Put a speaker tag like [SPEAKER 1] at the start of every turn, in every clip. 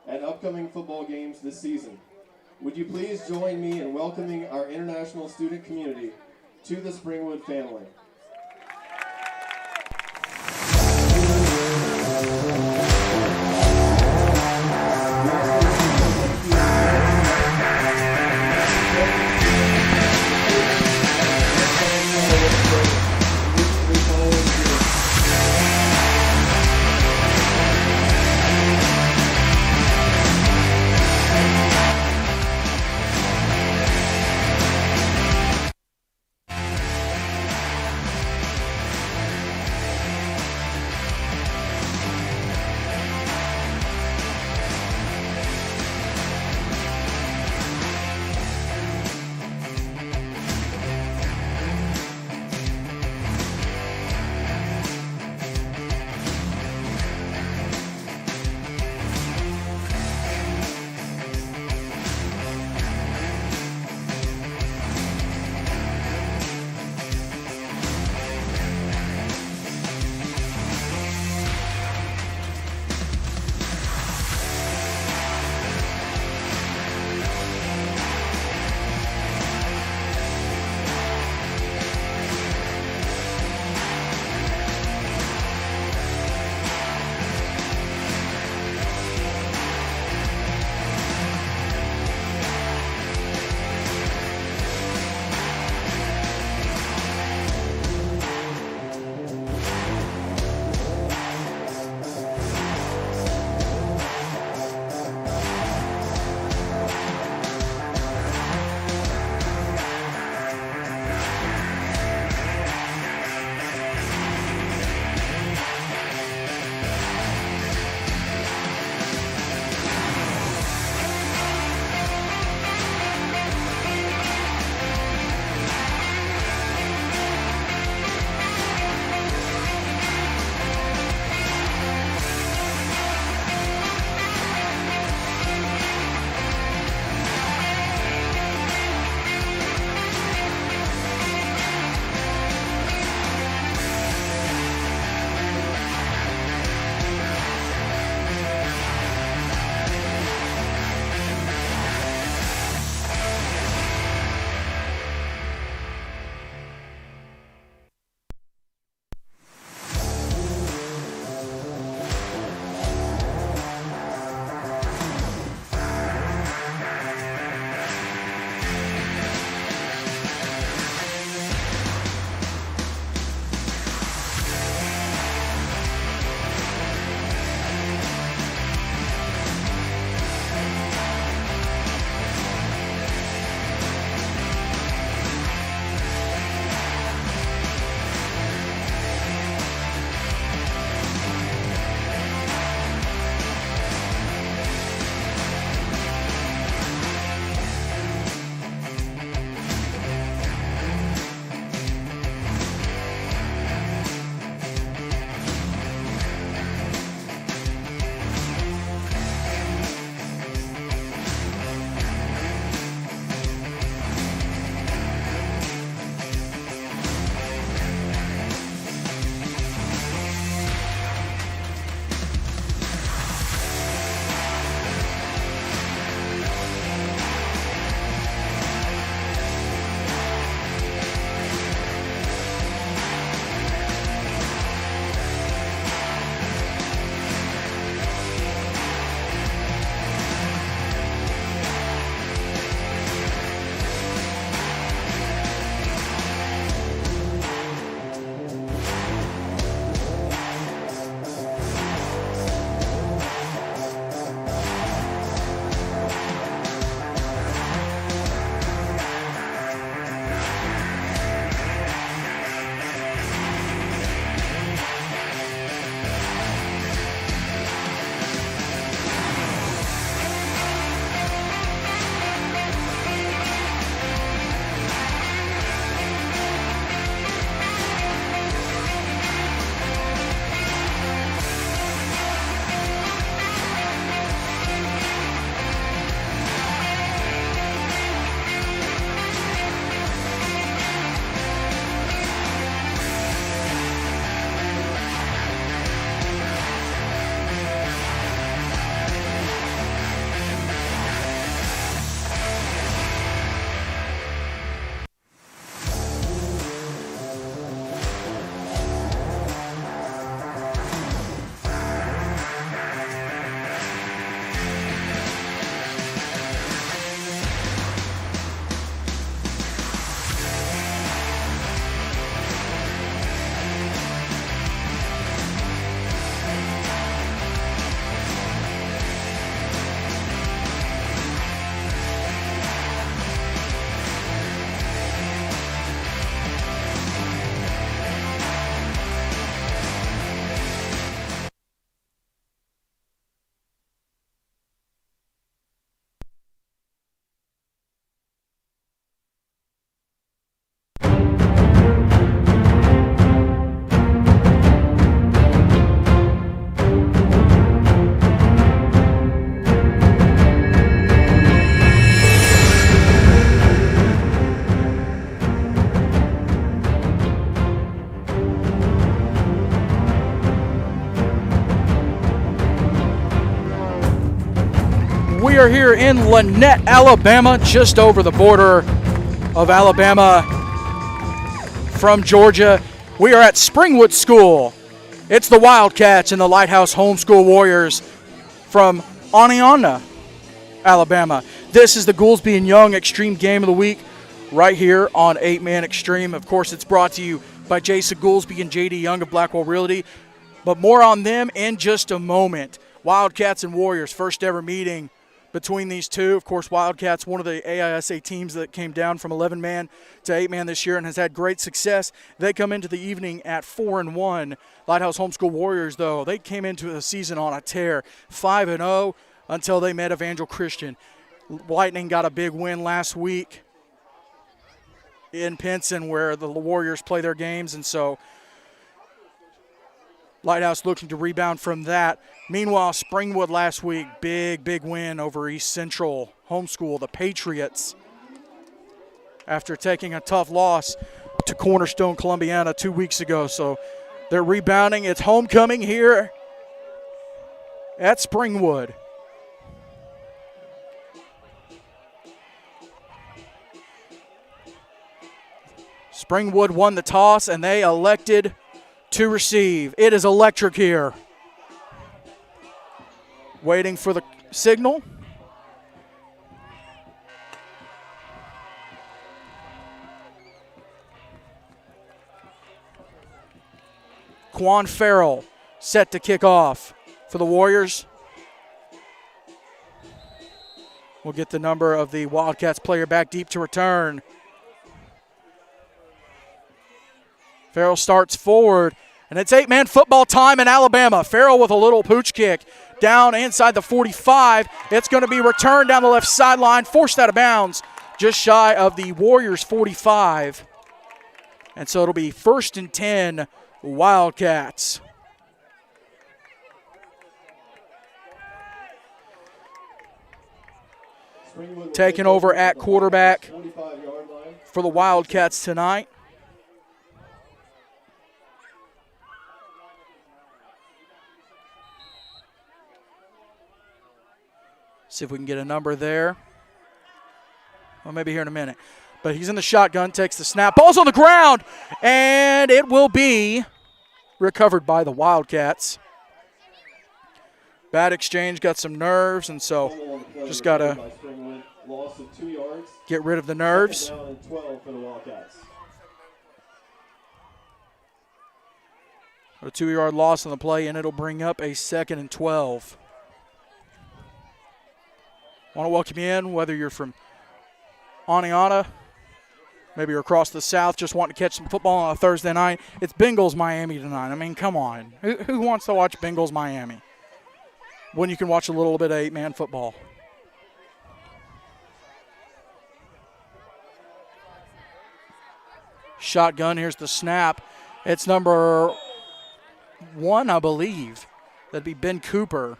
[SPEAKER 1] at upcoming football games this season. Would you please join me in welcoming our international student community to the Springwood family?
[SPEAKER 2] We are here in Lynette, Alabama, just over the border of Alabama from Georgia. We are at Springwood School. It's the Wildcats and the Lighthouse Homeschool Warriors from Oneonta, Alabama. This is the Goolesby and Young Extreme Game of the Week right here on 8-Man Extreme. Of course, it's brought to you by Jason Goolesby and J.D. Young of Blackwell Realty. But more on them in just a moment. Wildcats and Warriors, first ever meeting between these two. Of course, Wildcats, one of the AISA teams that came down from 11-man to 8-man this year and has had great success. They come into the evening at 4-1. Lighthouse Homeschool Warriors, though, they came into the season on a tear, 5-0 until they met Evangel Christian. Lightning got a big win last week in Pinson where the Warriors play their games, and so Lighthouse looking to rebound from that. Meanwhile, Springwood last week, big win over East Central Homeschool, the Patriots, after taking a tough loss to Cornerstone Columbiana 2 weeks ago. So they're rebounding. It's homecoming here at Springwood. Springwood won the toss, and they elected to receive. It is electric here. Waiting for the signal. Quan Farrell set to kick off for the Warriors. We'll get the number of the Wildcats player back deep to return. Farrell starts forward, and it's 8-man football time in Alabama. Farrell with a little pooch kick down inside the 45. It's going to be returned down the left sideline, forced out of bounds, just shy of the Warriors' 45. And so it'll be 1st and 10 Wildcats. Taking over at quarterback for the Wildcats tonight. See if we can get a number there. Well, maybe here in a minute. But he's in the shotgun, takes the snap. Ball's on the ground, and it will be recovered by the Wildcats. Bad exchange, got some nerves, and so just got to get rid of the nerves. A 2-yard loss on the play, and it'll bring up a 2nd and 12. Want to welcome you in, whether you're from Oneonta, maybe you're across the South, just wanting to catch some football on a Thursday night. It's Bengals-Miami tonight. I mean, come on. Who wants to watch Bengals-Miami when you can watch a little bit of 8-man football? Shotgun, here's the snap. It's number 1, I believe. That'd be Ben Cooper.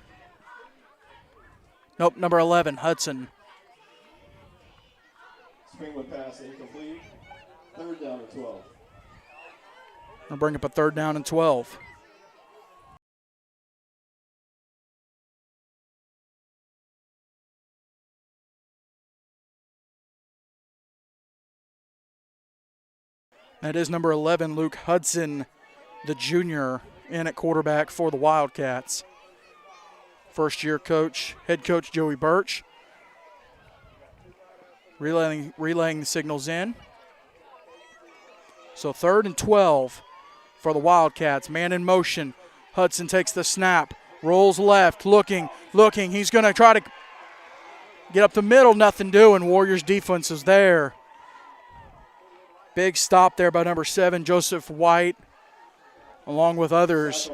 [SPEAKER 2] Nope, number 11, Hudson.
[SPEAKER 1] Springwood pass incomplete. 3rd down and 12.
[SPEAKER 2] I'll bring up a 3rd down and 12. That is number 11, Luke Hudson, the junior, in at quarterback for the Wildcats. First-year coach, head coach Joey Birch, relaying the signals in. So 3rd and 12 for the Wildcats. Man in motion. Hudson takes the snap, rolls left, looking. He's going to try to get up the middle, nothing doing. Warriors defense is there. Big stop there by number 7, Joseph White, along with others.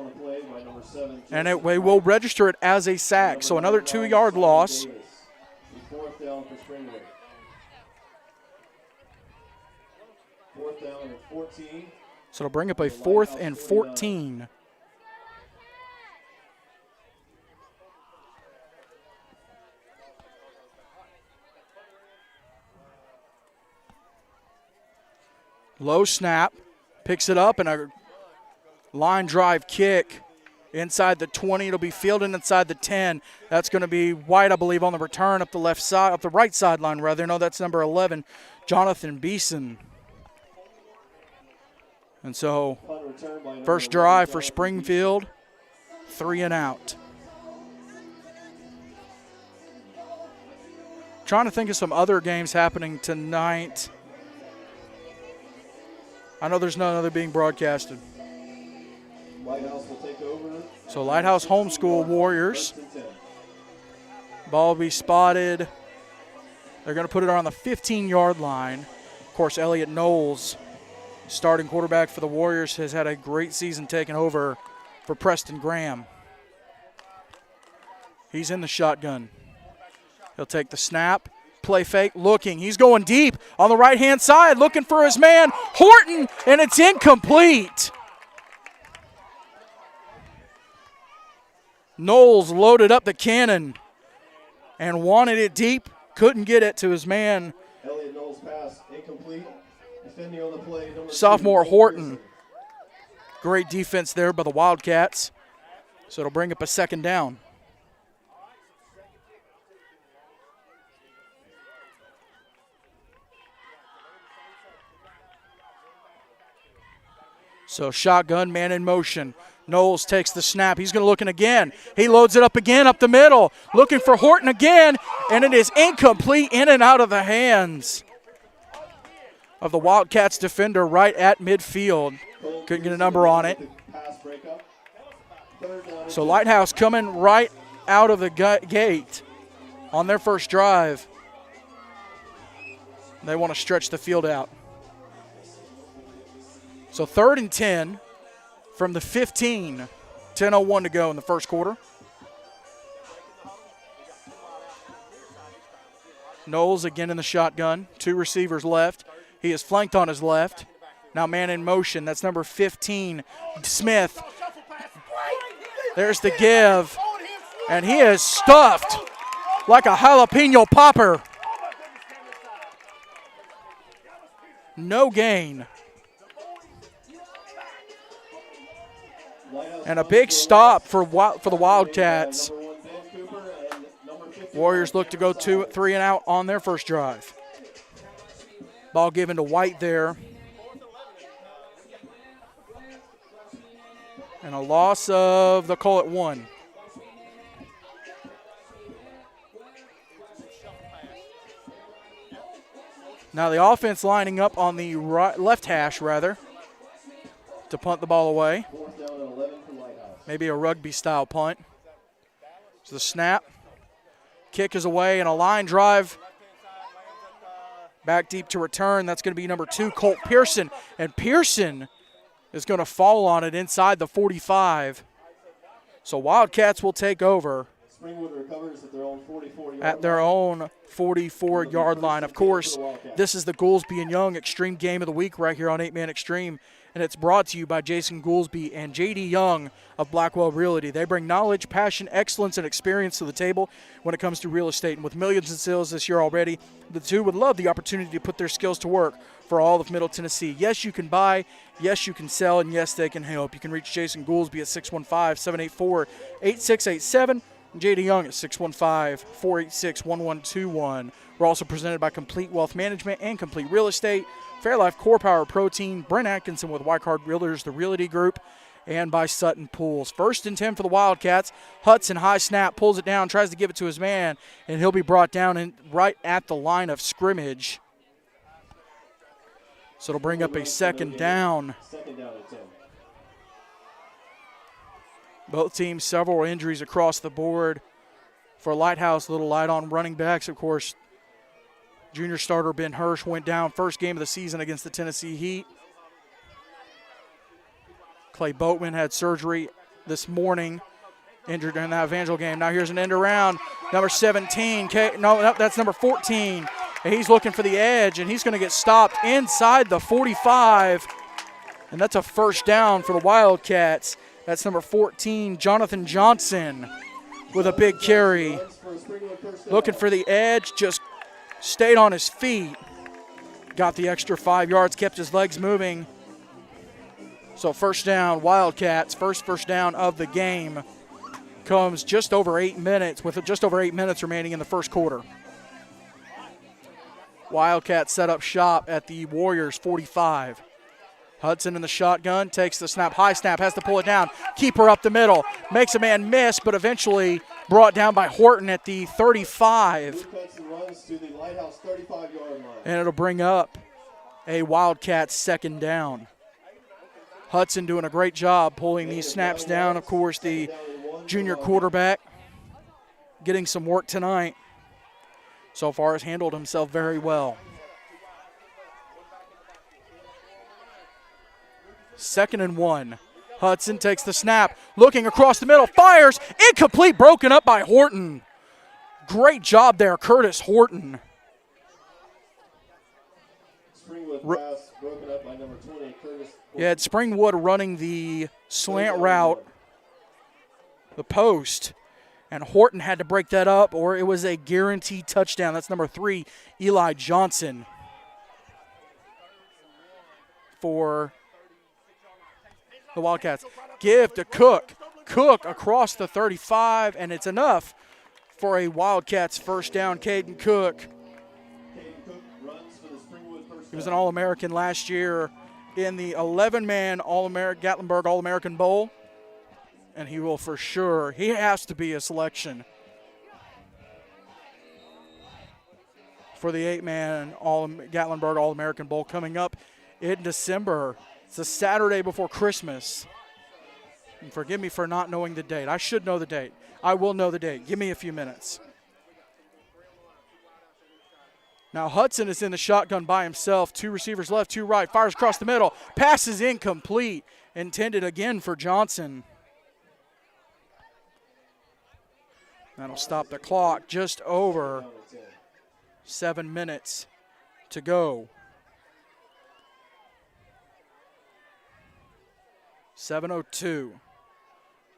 [SPEAKER 2] And we will register it as a sack. So another 2-yard loss.
[SPEAKER 1] 4th down for Springwood. 4th down and 14.
[SPEAKER 2] So it'll bring up a 4th and 14. Low snap, picks it up, and a line drive kick inside the 20. It'll be fielded inside the 10. That's going to be White, I believe, on the return up the left side, up the right sideline rather. No, that's number 11, Jonathan Beeson. And so, first drive for Springfield, 3 and out. Trying to think of some other games happening tonight. I know there's none other being broadcasted.
[SPEAKER 1] Lighthouse will take over.
[SPEAKER 2] So Lighthouse homeschool Warriors. Ball will be spotted. They're going to put it on the 15-yard line. Of course, Elliot Knowles, starting quarterback for the Warriors, has had a great season taking over for Preston Graham. He's in the shotgun. He'll take the snap, play fake, looking. He's going deep on the right-hand side, looking for his man, Horton, and it's incomplete. Knowles loaded up the cannon and wanted it deep, couldn't get it to his man.
[SPEAKER 1] Elliot Knowles pass, incomplete. Defending on the play,
[SPEAKER 2] sophomore Horton. Great defense there by the Wildcats. So it'll bring up a second down. So shotgun, man in motion. Knowles takes the snap. He's going to look in again. He loads it up again, up the middle. Looking for Horton again, and it is incomplete, in and out of the hands of the Wildcats defender right at midfield. Couldn't get a number on it. So Lighthouse coming right out of the gate on their first drive. They want to stretch the field out. So 3rd and 10 from the 15. 10:01 to go in the first quarter. Knowles again in the shotgun. 2 receivers left. He is flanked on his left. Now man in motion. That's number 15, Smith. There's the give. And he is stuffed like a jalapeno popper. No gain. And a big stop for the Wildcats. Warriors look to go 3 and out on their first drive. Ball given to White there. And a loss of, they'll call it 1. Now the offense lining up on the left hash, rather, to punt the ball away. Maybe a rugby-style punt. So the snap. Kick is away, and a line drive. Back deep to return. That's going to be number 2, Colt Pearson. And Pearson is going to fall on it inside the 45. So Wildcats will take over
[SPEAKER 1] Springwood recovers at their own 44-yard
[SPEAKER 2] at their own 44-yard line. Of course, this is the Goolesby and Young Extreme Game of the Week right here on 8-Man Extreme, and it's brought to you by Jason Goolesby and J.D. Young of Blackwell Realty. They bring knowledge, passion, excellence, and experience to the table when it comes to real estate. And with millions in sales this year already, the two would love the opportunity to put their skills to work for all of Middle Tennessee. Yes, you can buy. Yes, you can sell. And yes, they can help. You can reach Jason Goolesby at 615-784-8687. J.D. Young at 615-486-1121. We're also presented by Complete Wealth Management and Complete Real Estate, Fairlife Core Power Protein, Brent Atkinson with Wycard Realtors, the Realty Group, and by Sutton Pools. 1st and 10 for the Wildcats. Hudson, high snap, pulls it down, tries to give it to his man, and he'll be brought down right at the line of scrimmage. So it'll bring up a second down.
[SPEAKER 1] Second down at 10.
[SPEAKER 2] Both teams, several injuries across the board. For Lighthouse, a little light on running backs. Of course, junior starter Ben Hirsch went down first game of the season against the Tennessee Heat. Clay Boatman had surgery this morning, injured in that Evangel game. Now here's an end around. Number 17, no, that's number 14. And he's looking for the edge, and he's going to get stopped inside the 45. And that's a first down for the Wildcats. That's number 14, Jonathan Johnson, with a big carry. Looking for the edge, just stayed on his feet. Got the extra 5 yards, kept his legs moving. So first down, Wildcats, first down of the game comes just over 8 minutes, with just over 8 minutes remaining in the first quarter. Wildcats set up shop at the Warriors 45. Hudson in the shotgun, takes the snap, high snap, has to pull it down. Keeper up the middle, makes a man miss, but eventually brought down by Horton at the 35.
[SPEAKER 1] Runs to the Lighthouse 35-yard line.
[SPEAKER 2] And it'll bring up a Wildcats second down. Hudson doing a great job pulling these snaps down. Of course, the junior quarterback getting some work tonight. So far has handled himself very well. 2nd and 1. Hudson takes the snap, looking across the middle, fires, incomplete, broken up by Horton. Great job there, Curtis Horton.
[SPEAKER 1] Springwood pass broken up by number 20, Curtis Horton.
[SPEAKER 2] Yeah, it's Springwood running the slant route, the post, and Horton had to break that up or it was a guaranteed touchdown. That's number 3, Eli Johnson, for the Wildcats. Give to Cook. Cook across the 35, and it's enough for a Wildcats first down. Caden Cook. He was an All-American last year in the 11-man Gatlinburg All-American Bowl, and he will for sure, he has to be a selection for the 8-man Gatlinburg All-American Bowl coming up in December. It's a Saturday before Christmas. And forgive me for not knowing the date. I should know the date. I will know the date. Give me a few minutes. Now Hudson is in the shotgun by himself. 2 receivers left, 2 right. Fires across the middle. Pass is incomplete. Intended again for Johnson. That'll stop the clock. Just over 7 minutes to go. 7:02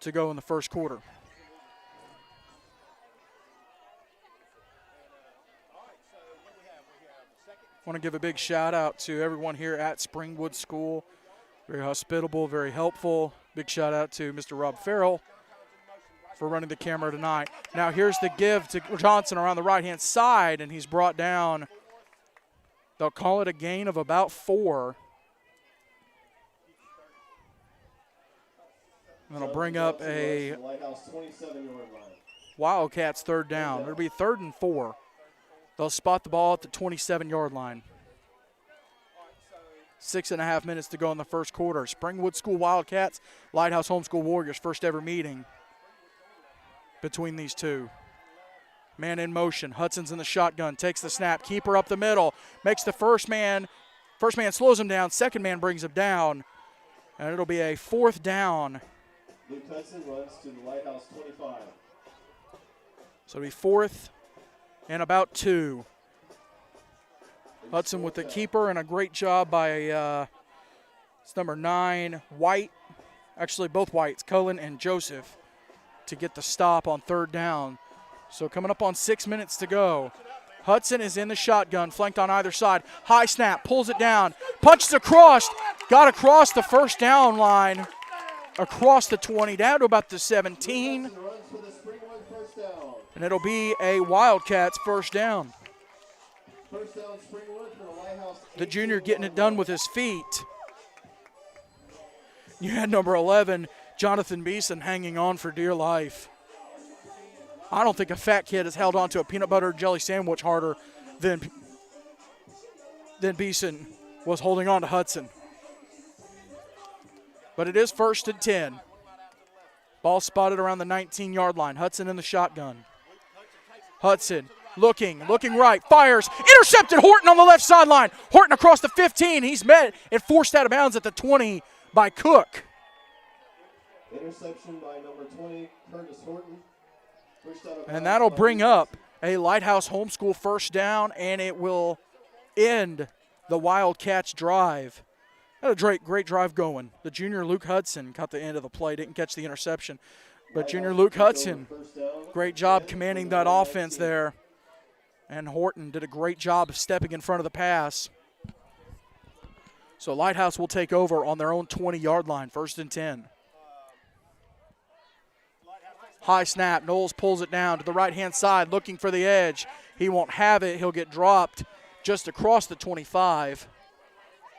[SPEAKER 2] to go in the first quarter. Want to give a big shout out to everyone here at Springwood School. Very hospitable, very helpful. Big shout out to Mr. Rob Farrell for running the camera tonight. Now here's the give to Johnson around the right-hand side, and he's brought down. They'll call it a gain of about 4. And it'll bring up a Wildcats third down. It'll be 3rd and 4. They'll spot the ball at the 27-yard line. 6.5 minutes to go in the first quarter. Springwood School Wildcats, Lighthouse Homeschool Warriors, first ever meeting between these two. Man in motion. Hudson's in the shotgun, takes the snap, keeper up the middle, makes the first man slows him down, second man brings him down, and it'll be a 4th down.
[SPEAKER 1] Luke Hudson runs to the Lighthouse 25.
[SPEAKER 2] So it'll be 4th and about 2. Hudson with the keeper, and a great job by it's number 9, White. Actually, both Whites, Cullen and Joseph, to get the stop on 3rd down. So coming up on 6 minutes to go. Hudson is in the shotgun, flanked on either side. High snap, pulls it down, punches across, got across the first down line. Across the 20, down to about the 17. And it'll be a Wildcats first down. The junior getting it done with his feet. You had number 11, Jonathan Beeson, hanging on for dear life. I don't think a fat kid has held on to a peanut butter and jelly sandwich harder than Beeson was holding on to Hudson. But it is 1st and 10. Ball spotted around the 19-yard line. Hudson in the shotgun. Hudson looking right, fires, intercepted Horton on the left sideline. Horton across the 15. He's met and forced out of bounds at the 20 by Cook.
[SPEAKER 1] Interception by number 20, Curtis Horton.
[SPEAKER 2] And that'll bring up a Lighthouse Homeschool first down, and it will end the Wildcats drive. Had a great drive going. The junior Luke Hudson caught the end of the play, didn't catch the interception. But junior Luke Hudson, great job commanding that offense there. And Horton did a great job of stepping in front of the pass. So Lighthouse will take over on their own 20-yard line, 1st and 10. High snap. Knowles pulls it down to the right-hand side, looking for the edge. He won't have it. He'll get dropped just across the 25.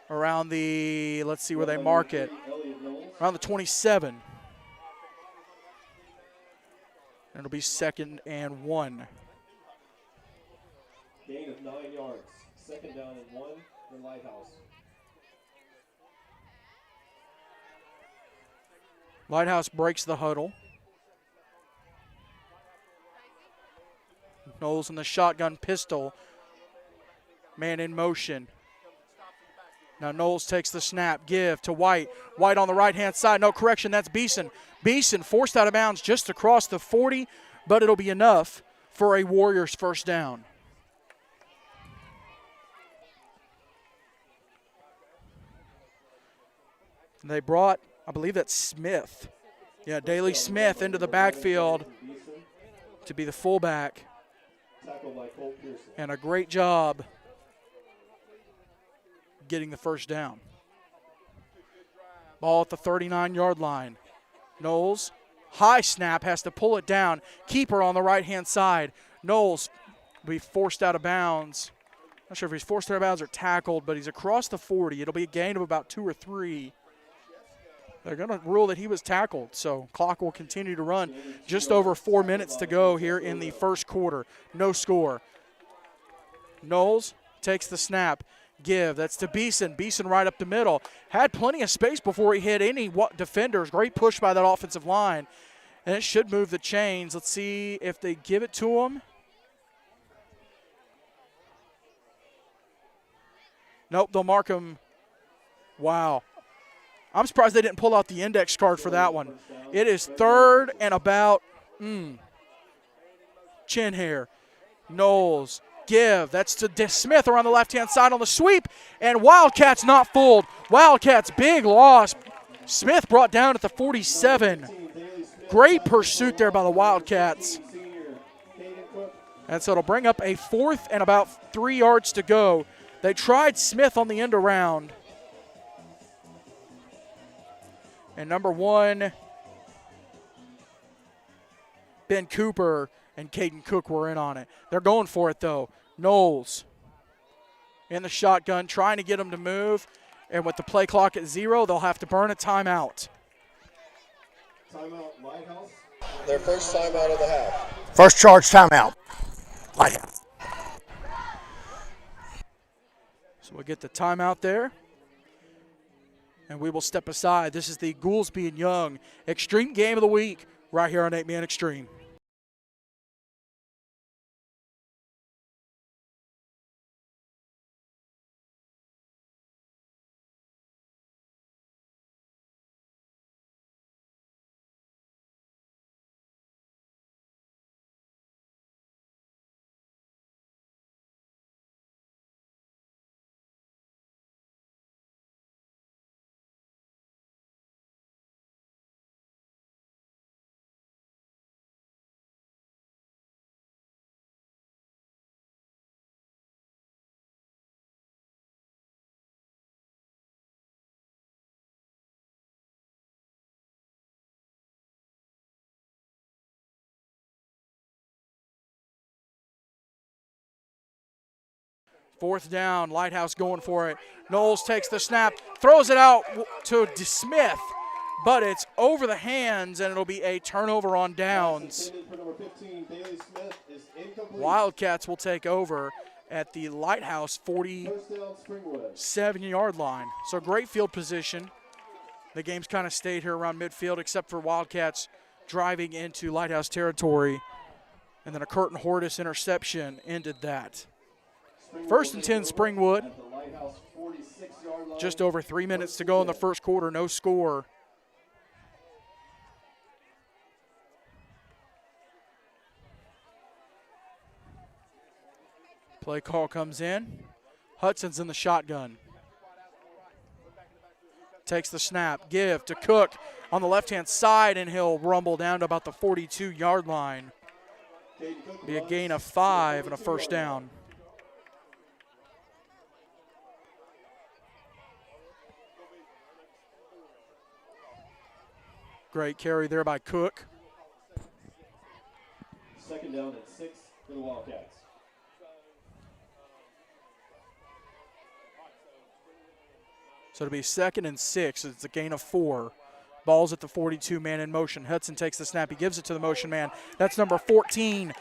[SPEAKER 2] Around the, let's see where they mark it, around the 27. And it'll be 2nd and 1.
[SPEAKER 1] Gain of 9 yards. 2nd down and 1 for Lighthouse.
[SPEAKER 2] Lighthouse breaks the huddle. Knowles in the shotgun pistol. Man in motion. Now Knowles takes the snap, give to White. White on the right-hand side, no correction, that's Beeson. Beeson forced out of bounds just across the 40, but it'll be enough for a Warriors 1st down. They brought, I believe that's Smith. Yeah, Daley Smith into the backfield to be the fullback. And a great job getting the 1st down. Ball at the 39-yard line. Knowles, high snap, has to pull it down. Keeper on the right-hand side. Knowles will be forced out of bounds. Not sure if he's forced out of bounds or tackled, but he's across the 40. It'll be a gain of about 2 or 3. They're going to rule that he was tackled, so clock will continue to run. Just over 4 minutes to go here in the 1st quarter. No score. Knowles takes the snap. Give. That's to Beeson. Beeson right up the middle. Had plenty of space before he hit any defenders. Great push by that offensive line. And it should move the chains. Let's see if they give it to him. Nope, they'll mark him. Wow. I'm surprised they didn't pull out the index card for that one. It is 3rd and about chin hair. Knowles. Give. That's to Smith around the left-hand side on the sweep. And Wildcats not fooled. Wildcats big loss. Smith brought down at the 47. Great pursuit there by the Wildcats. And so it'll bring up a 4th and about 3 yards to go. They tried Smith on the end around. And number 1, Ben Cooper and Caden Cook were in on it. They're going for it, though. Knowles in the shotgun, trying to get him to move. And with the play clock at 0, they'll have to burn a timeout.
[SPEAKER 1] Timeout, Lighthouse. Their first timeout of the half.
[SPEAKER 3] First charge timeout. Lighthouse.
[SPEAKER 2] So we'll get the timeout there. And we will step aside. This is the Goolesby and Young Extreme Game of the Week right here on 8-Man Extreme. Fourth down, Lighthouse going for it. Knowles takes the snap, throws it out to Smith, but it's over the hands, and it'll be a turnover on downs. Wildcats will take over at the Lighthouse 47-yard line. So great field position. The game's kind of stayed here around midfield, except for Wildcats driving into Lighthouse territory. And then a Curtin Hortis interception ended that. 1st and 10, Springwood. Just over 3 minutes to go in the 1st quarter, no score. Play call comes in. Hudson's in the shotgun. Takes the snap, give to Cook on the left-hand side, and he'll rumble down to about the 42-yard line. Be a gain of 5 and a 1st down. Great carry there by Cook.
[SPEAKER 1] Second down and 6 for the Wildcats.
[SPEAKER 2] So it'll be 2nd and 6. It's a gain of 4. Ball's at the 42, man in motion. Hudson takes the snap. He gives it to the motion man. That's number 14,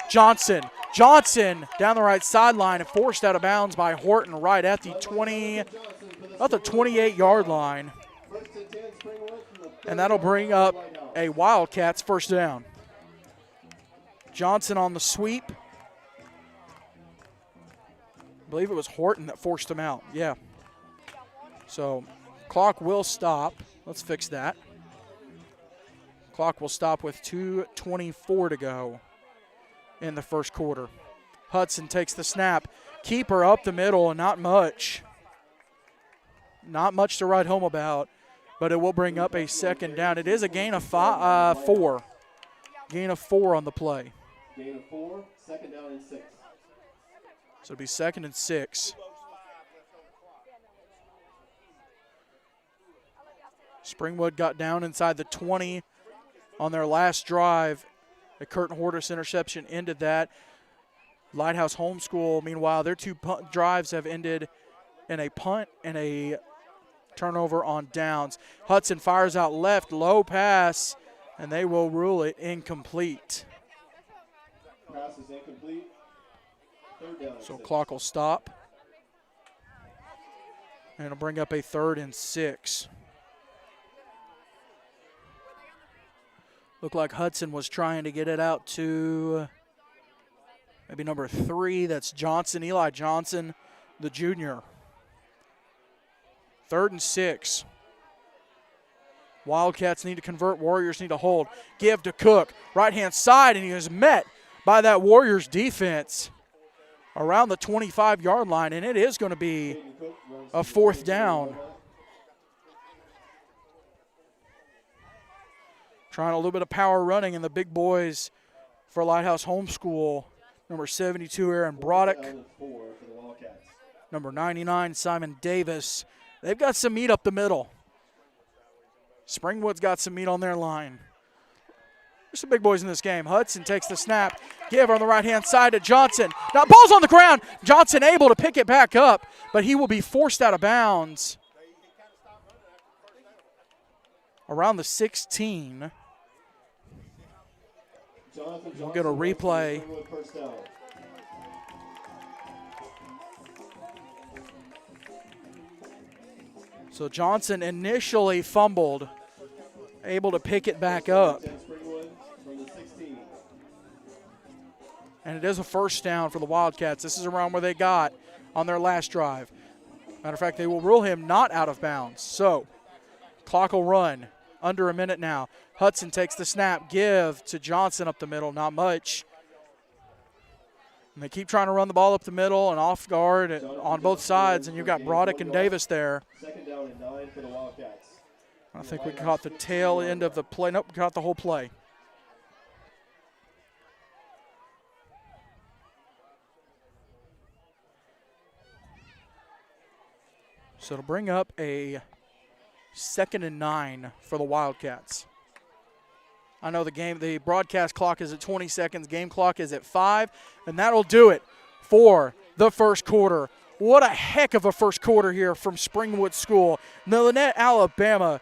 [SPEAKER 2] Johnson. Johnson down the right sideline and forced out of bounds by Horton right at the 28-yard line. And that'll bring up a Wildcats first down. Johnson on the sweep. I believe it was Horton that forced him out. Yeah. So clock will stop. Let's fix that. Clock will stop with 2:24 to go in the first quarter. Hudson takes the snap. Keeper up the middle, and not much. Not much to write home about, but it will bring up a second down. It is a gain of 4. Gain of 4 on the play.
[SPEAKER 1] Gain of 4, second down and 6.
[SPEAKER 2] So it'll be 2nd and 6. Springwood got down inside the 20 on their last drive. A Curtin Hortus interception ended that. Lighthouse Homeschool, meanwhile, their 2 drives have ended in a punt and a turnover on downs. Hudson fires out left, low pass, and they will rule it incomplete.
[SPEAKER 1] Pass is incomplete. Third down and
[SPEAKER 2] So
[SPEAKER 1] 6.
[SPEAKER 2] clock will stop. And it'll bring up a 3rd and 6. Looked like Hudson was trying to get it out to maybe number 3. That's Johnson, Eli Johnson, the junior. 3rd and 6. Wildcats need to convert. Warriors need to hold. Give to Cook. Right-hand side, and he is met by that Warriors defense around the 25-yard line, and it is going to be a 4th down. Trying a little bit of power running, and the big boys for Lighthouse Homeschool, number 72, Aaron Broddick, number 99, Simon Davis. They've got some meat up the middle. Springwood's got some meat on their line. There's some big boys in this game. Hudson takes the snap. Give on the right-hand side to Johnson. Now ball's on the ground. Johnson able to pick it back up, but he will be forced out of bounds around the 16. We'll get a replay. So Johnson initially fumbled, able to pick it back up. And it is a first down for the Wildcats. This is around where they got on their last drive. Matter of fact, they will rule him not out of bounds. So clock will run. Under a minute now. Hudson takes the snap. Give to Johnson up the middle. Not much. And they keep trying to run the ball up the middle and off guard on both sides, and you've got Broddick and Davis there.
[SPEAKER 1] Second down and 9 for the Wildcats.
[SPEAKER 2] I think we caught the tail end of the play. Nope, we caught the whole play. So it'll bring up a 2nd and 9 for the Wildcats. I know the broadcast clock is at 20 seconds, game clock is at 5, and that'll do it for the first quarter. What a heck of a first quarter here from Springwood School. Lynette, Alabama.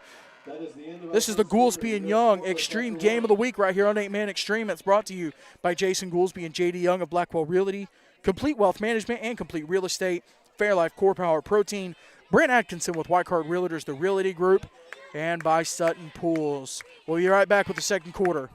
[SPEAKER 2] This is the Goolesby and Young Extreme Game of the Week right here on 8-Man Extreme. That's brought to you by Jason Goolesby and J.D. Young of Blackwell Realty, Complete Wealth Management and Complete Real Estate, Fairlife Core Power Protein, Brent Atkinson with White Card Realtors, the Realty Group, and by Sutton Pools. We'll be right back with the second quarter.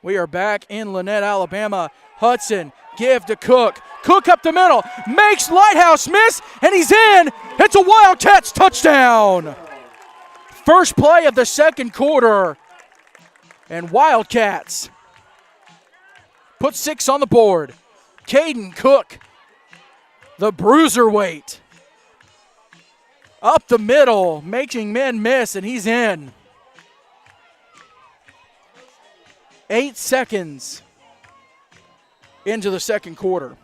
[SPEAKER 2] We are back in Lynette, Alabama. Hudson, give to Cook. Cook up the middle, makes Lighthouse miss, and he's in. It's a Wildcats touchdown. First play of the second quarter, and Wildcats put 6 on the board. Caden Cook, the bruiserweight, up the middle, making men miss, and he's in. 8 seconds into the second quarter.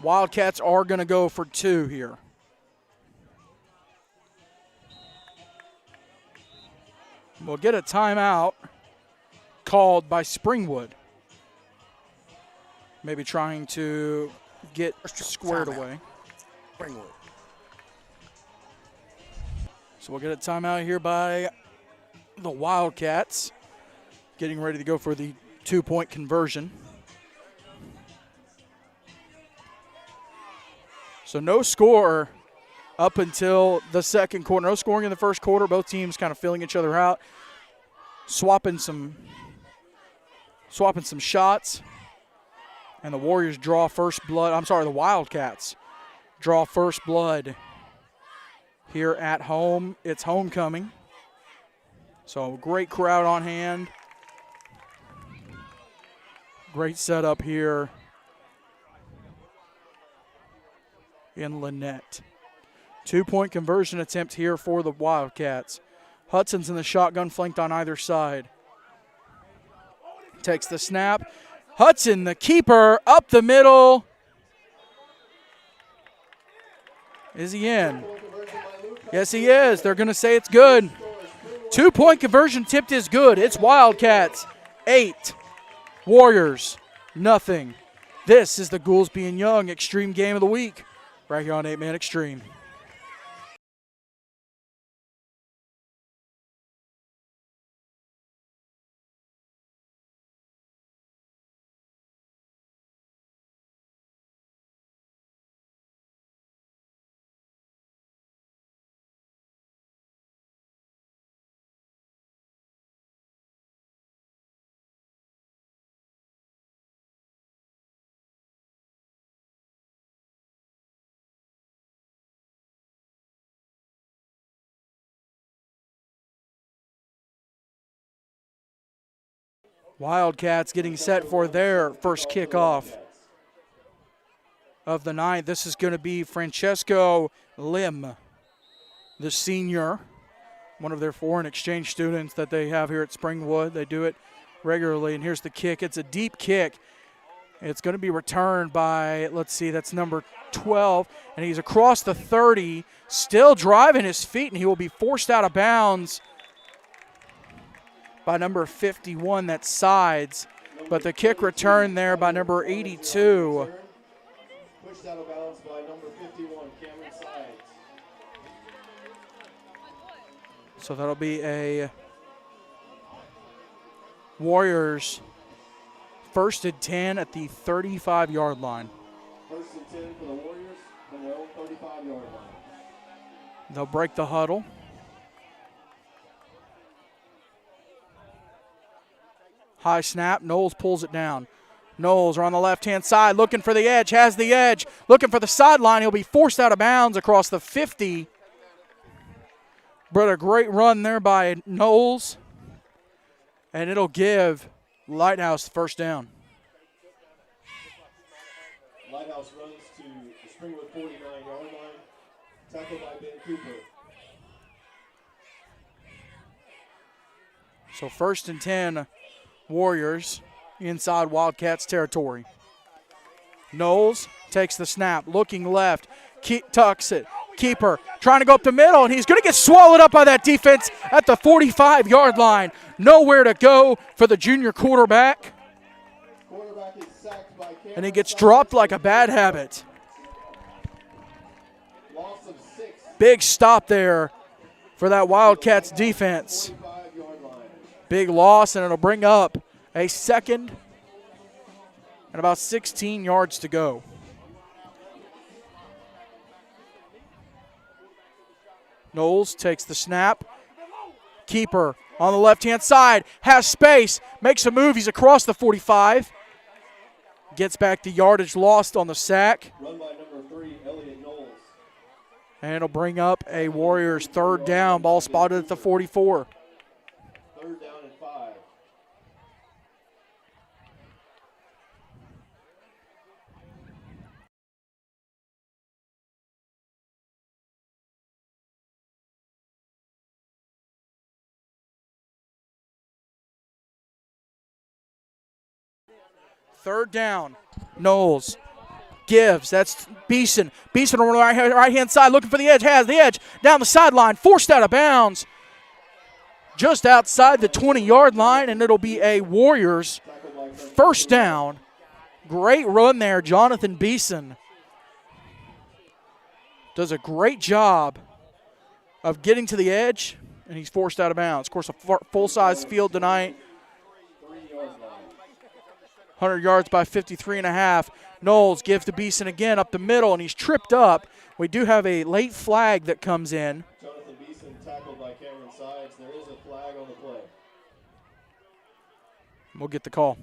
[SPEAKER 2] Wildcats are going to go for 2 here. We'll get a timeout called by Springwood. Maybe trying to get squared away.
[SPEAKER 3] Springwood.
[SPEAKER 2] So we'll get a timeout here by the Wildcats, getting ready to go for the 2-point conversion. So no score up until the second quarter. No scoring in the first quarter. Both teams kind of filling each other out, swapping some shots. And the Warriors draw first blood. I'm sorry, the Wildcats draw first blood here at home. It's homecoming. So great crowd on hand. Great setup here in Lynette. 2-point conversion attempt here for the Wildcats. Hudson's in the shotgun, flanked on either side. Takes the snap. Hudson, the keeper, up the middle. Is he in? Yes, he is. They're going to say it's good. 2-point conversion tipped is good. It's Wildcats 8, Warriors nothing. This is the Goolesby and Young Extreme Game of the Week right here on 8-Man Extreme. Wildcats getting set for their first kickoff of the night. This is going to be Francesco Lim, the senior, one of their foreign exchange students that they have here at Springwood. They do it regularly, and here's the kick. It's a deep kick. It's going to be returned by, let's see, that's number 12, and he's across the 30, still driving his feet, and he will be forced out of bounds by number 51, that's Sides. But the kick return there by number 82.
[SPEAKER 1] Pushed out of bounds by number 51, Cameron Sides.
[SPEAKER 2] So that'll be a Warriors 1st and 10 at the 35-yard line.
[SPEAKER 1] 1st and 10 for the Warriors from their own 35-yard line.
[SPEAKER 2] They'll break the huddle. High snap, Knowles pulls it down. Knowles are on the left-hand side, looking for the edge, has the edge, looking for the sideline. He'll be forced out of bounds across the 50. But a great run there by Knowles. And it'll give Lighthouse the first down.
[SPEAKER 1] Lighthouse runs to the Springwood 49-yard line, tackled by Ben Cooper.
[SPEAKER 2] So 1st and 10, Warriors inside Wildcats territory. Knowles takes the snap, looking left, tucks it. Keeper trying to go up the middle, and he's going to get swallowed up by that defense at the 45-yard line. Nowhere to go for the junior quarterback.
[SPEAKER 1] Quarterback is sacked by Cameron,
[SPEAKER 2] and he gets dropped like a bad habit.
[SPEAKER 1] Loss of 6.
[SPEAKER 2] Big stop there for that Wildcats defense.
[SPEAKER 1] 45-yard line.
[SPEAKER 2] Big loss, and it'll bring up a 2nd and about 16 yards to go. Knowles takes the snap. Keeper on the left-hand side, has space, makes a move. He's across the 45. Gets back to yardage lost on the sack.
[SPEAKER 1] Run by number 3, Elliot Knowles.
[SPEAKER 2] And it'll bring up a Warriors third down. Ball spotted at the 44.
[SPEAKER 1] Third down and 5.
[SPEAKER 2] Third down. Knowles gives. That's Beeson. Beeson on the right-hand side looking for the edge. Has the edge down the sideline. Forced out of bounds. Just outside the 20-yard line, and it'll be a Warriors first down. Great run there. Jonathan Beeson does a great job of getting to the edge, and he's forced out of bounds. Of course, a full-size field tonight. 100 yards by 53.5. Knowles gives to Beeson again up the middle, and he's tripped up. We do have a late flag that comes in.
[SPEAKER 1] Jonathan Beeson tackled by Cameron Sides. There is a flag on the play.
[SPEAKER 2] We'll get the call.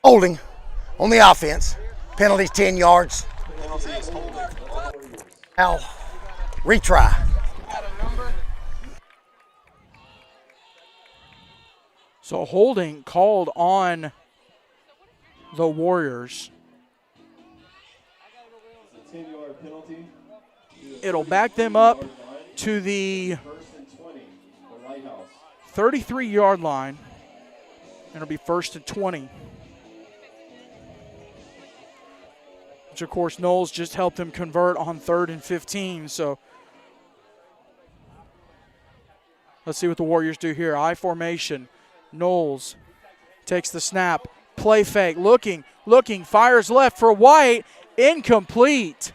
[SPEAKER 3] Holding on the offense. Penalties 10 yards. Now, retry.
[SPEAKER 2] So holding called on the Warriors.
[SPEAKER 1] It's a 10-yard penalty.
[SPEAKER 2] It'll back them up to the
[SPEAKER 1] First and 20 for Lighthouse.
[SPEAKER 2] 33-yard line. And it'll be first and 20. Which, of course, Knowles just helped him convert on 3rd and 15. So let's see what the Warriors do here. I formation. Knowles takes the snap. Play fake. Looking. Fires left for White. Incomplete.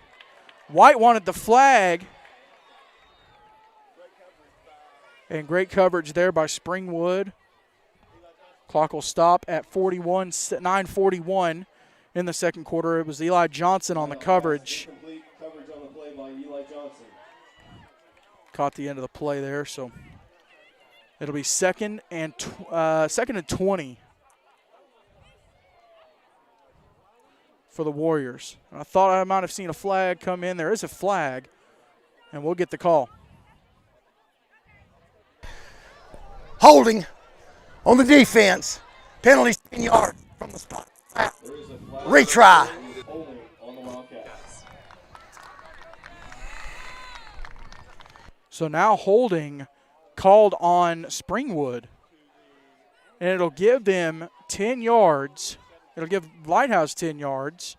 [SPEAKER 2] White wanted the flag. And great coverage there by Springwood. Clock will stop at 9:41 in the second quarter. It was Eli Johnson on the coverage.
[SPEAKER 1] Complete coverage on the play by Eli Johnson.
[SPEAKER 2] Caught the end of the play there, so it'll be second and 20 for the Warriors. I thought I might have seen a flag come in. There is a flag, and we'll get the call.
[SPEAKER 3] Holding on the defense. Penalties 10 yards from the spot.
[SPEAKER 1] There is a flag.
[SPEAKER 3] Retry.
[SPEAKER 1] Holding on the Wildcats.
[SPEAKER 2] So now holding called on Springwood. And it'll give them 10 yards. It'll give Lighthouse 10 yards.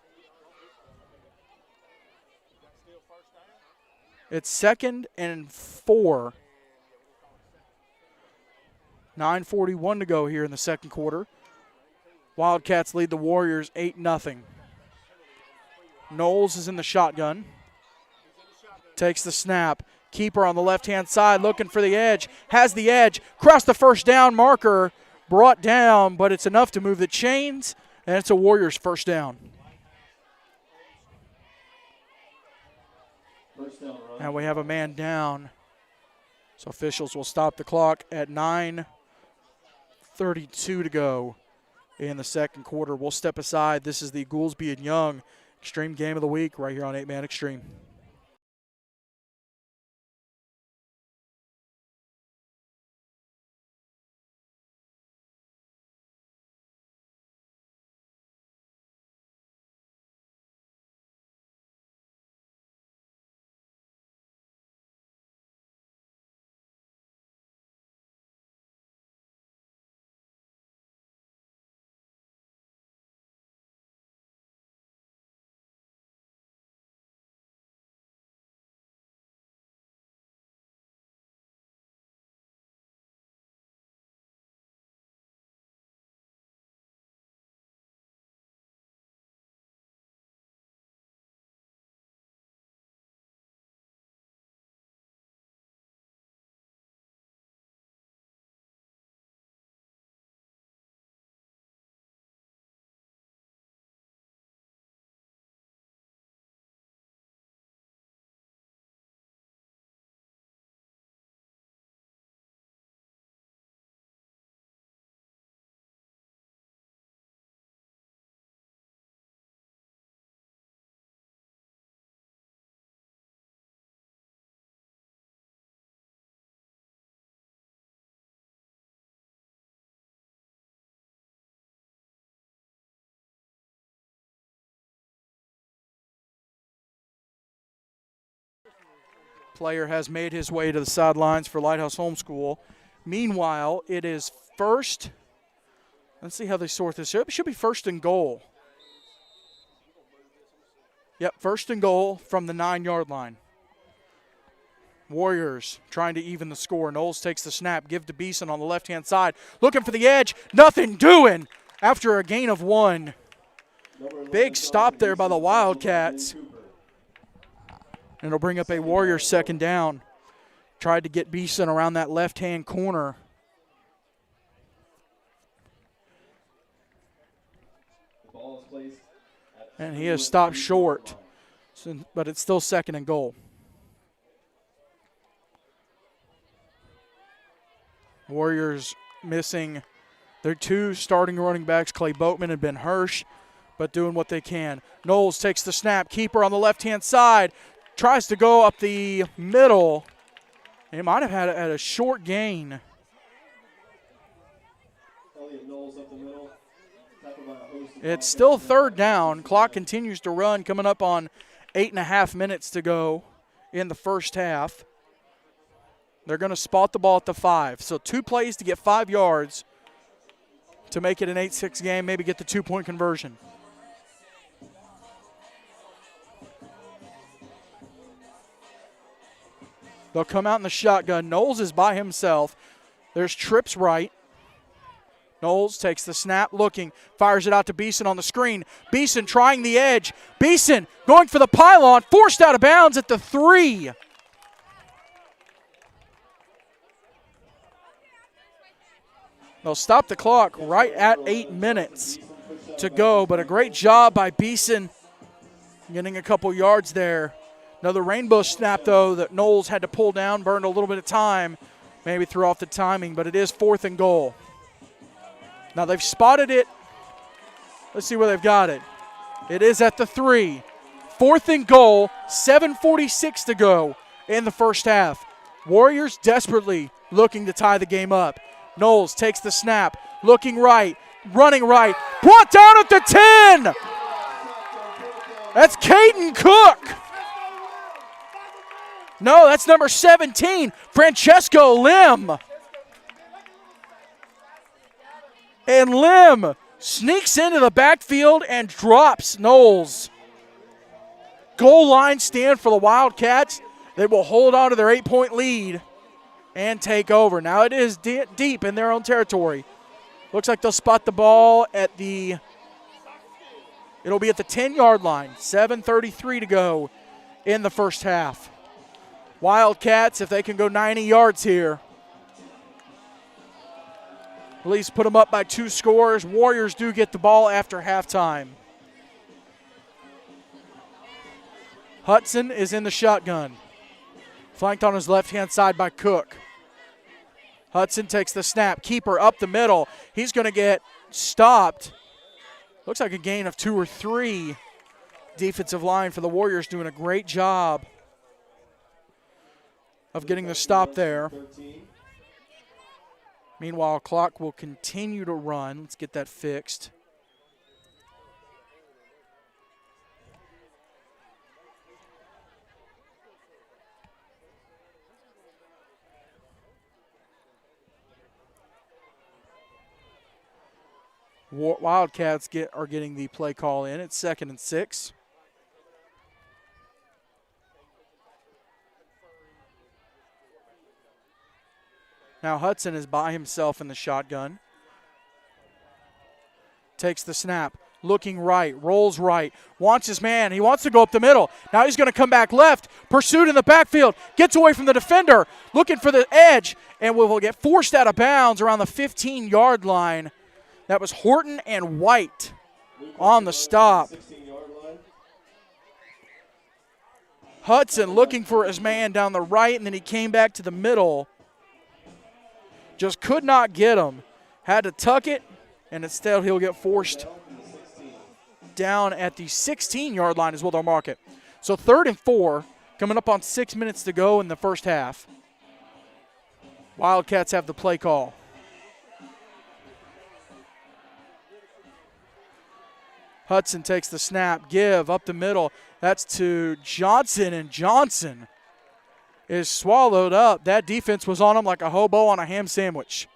[SPEAKER 2] It's second and 4. 9:41 to go here in the second quarter. Wildcats lead the Warriors 8-0. Knowles is in the shotgun. Takes the snap. Keeper on the left-hand side looking for the edge. Has the edge. Crossed the first down marker. Brought down, but it's enough to move the chains, and it's a Warriors first down.
[SPEAKER 1] First down run.
[SPEAKER 2] And we have a man down. So officials will stop the clock at 9:32 to go in the second quarter. We'll step aside. This is the Goolesby and Young Extreme Game of the Week right here on 8-Man Extreme. player has made his way to the sidelines for Lighthouse Homeschool. Meanwhile, it is first. Let's see how they sort this out. It should be first and goal. Yep, first and goal from the 9-yard line. Warriors trying to even the score. Knowles takes the snap, give to Beeson on the left-hand side. Looking for the edge, nothing doing after a gain of 1. Big stop there by the Wildcats. And it'll bring up a Warriors second down. Tried to get Beeson around that left-hand corner. And he has stopped short, but it's still second and goal. Warriors missing their 2 starting running backs, Clay Boatman and Ben Hirsch, but doing what they can. Knowles takes the snap, keeper on the left-hand side, tries to go up the middle. He might have had a short gain. It's still third down. Clock continues to run, coming up on 8.5 minutes to go in the first half. They're going to spot the ball at the 5. So 2 plays to get 5 yards to make it an 8-6 game, maybe get the 2-point conversion. They'll come out in the shotgun. Knowles is by himself. There's trips right. Knowles takes the snap, looking, fires it out to Beeson on the screen. Beeson trying the edge. Beeson going for the pylon, forced out of bounds at the 3. They'll stop the clock right at 8 minutes to go, but a great job by Beeson getting a couple yards there. Another rainbow snap, though, that Knowles had to pull down, burned a little bit of time, maybe threw off the timing, but it is 4th and goal. Now they've spotted it. Let's see where they've got it. It is at the 3. 4th and goal, 7:46 to go in the first half. Warriors desperately looking to tie the game up. Knowles takes the snap, looking right, running right, brought down at the 10. That's Caden Cook. No, that's number 17, Francesco Lim. And Lim sneaks into the backfield and drops Knowles. Goal line stand for the Wildcats. They will hold on to their 8-point lead and take over. Now it is deep in their own territory. Looks like they'll spot the ball at the, it'll be at the 10-yard line. 7:33 to go in the first half. Wildcats, if they can go 90 yards here, at least put them up by 2 scores. Warriors do get the ball after halftime. Hudson is in the shotgun, flanked on his left-hand side by Cook. Hudson takes the snap, keeper up the middle. He's going to get stopped. Looks like a gain of 2 or 3. Defensive line for the Warriors doing a great job of getting the stop there. Meanwhile, clock will continue to run. Let's get that fixed. Wildcats are getting the play call in. It's 2nd and 6. Now Hudson is by himself in the shotgun. Takes the snap, looking right, rolls right, wants his man. He wants to go up the middle. Now he's going to come back left, pursued in the backfield, gets away from the defender, looking for the edge, and will get forced out of bounds around the 15-yard line. That was Horton and White on the stop. Hudson looking for his man down the right, and then he came back to the middle. Just could not get him. Had to tuck it, and instead he'll get forced down at the 16-yard line is what they'll mark it. So 3rd and 4, coming up on 6 minutes to go in the first half. Wildcats have the play call. Hudson takes the snap, give up the middle. That's to Johnson, and Johnson is swallowed up. That defense was on him like a hobo on a ham sandwich.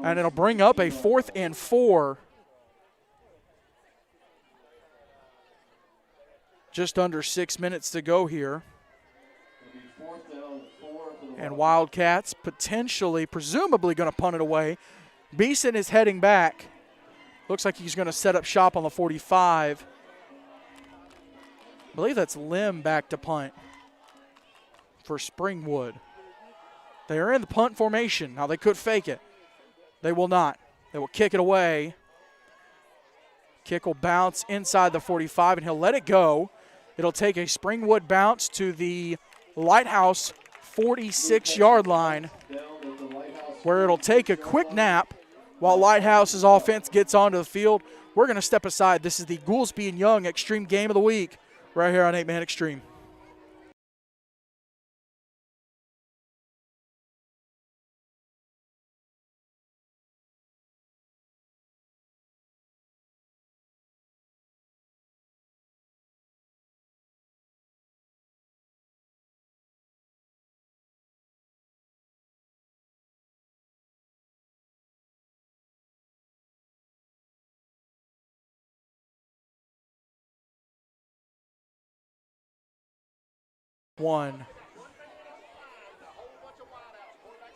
[SPEAKER 2] And it'll bring up a 4th and 4. Just under 6 minutes to go here. And Wildcats potentially, presumably going to punt it away. Beeson is heading back. Looks like he's going to set up shop on the 45. I believe that's Lim back to punt for Springwood. They are in the punt formation. Now they could fake it. They will not. They will kick it away. Kick will bounce inside the 45, and he'll let it go. It'll take a Springwood bounce to the Lighthouse 46-yard line, where it'll take a quick nap while Lighthouse's offense gets onto the field. We're going to step aside. This is the Goolesby and Young Extreme Game of the Week right here on 8-Man Extreme. One.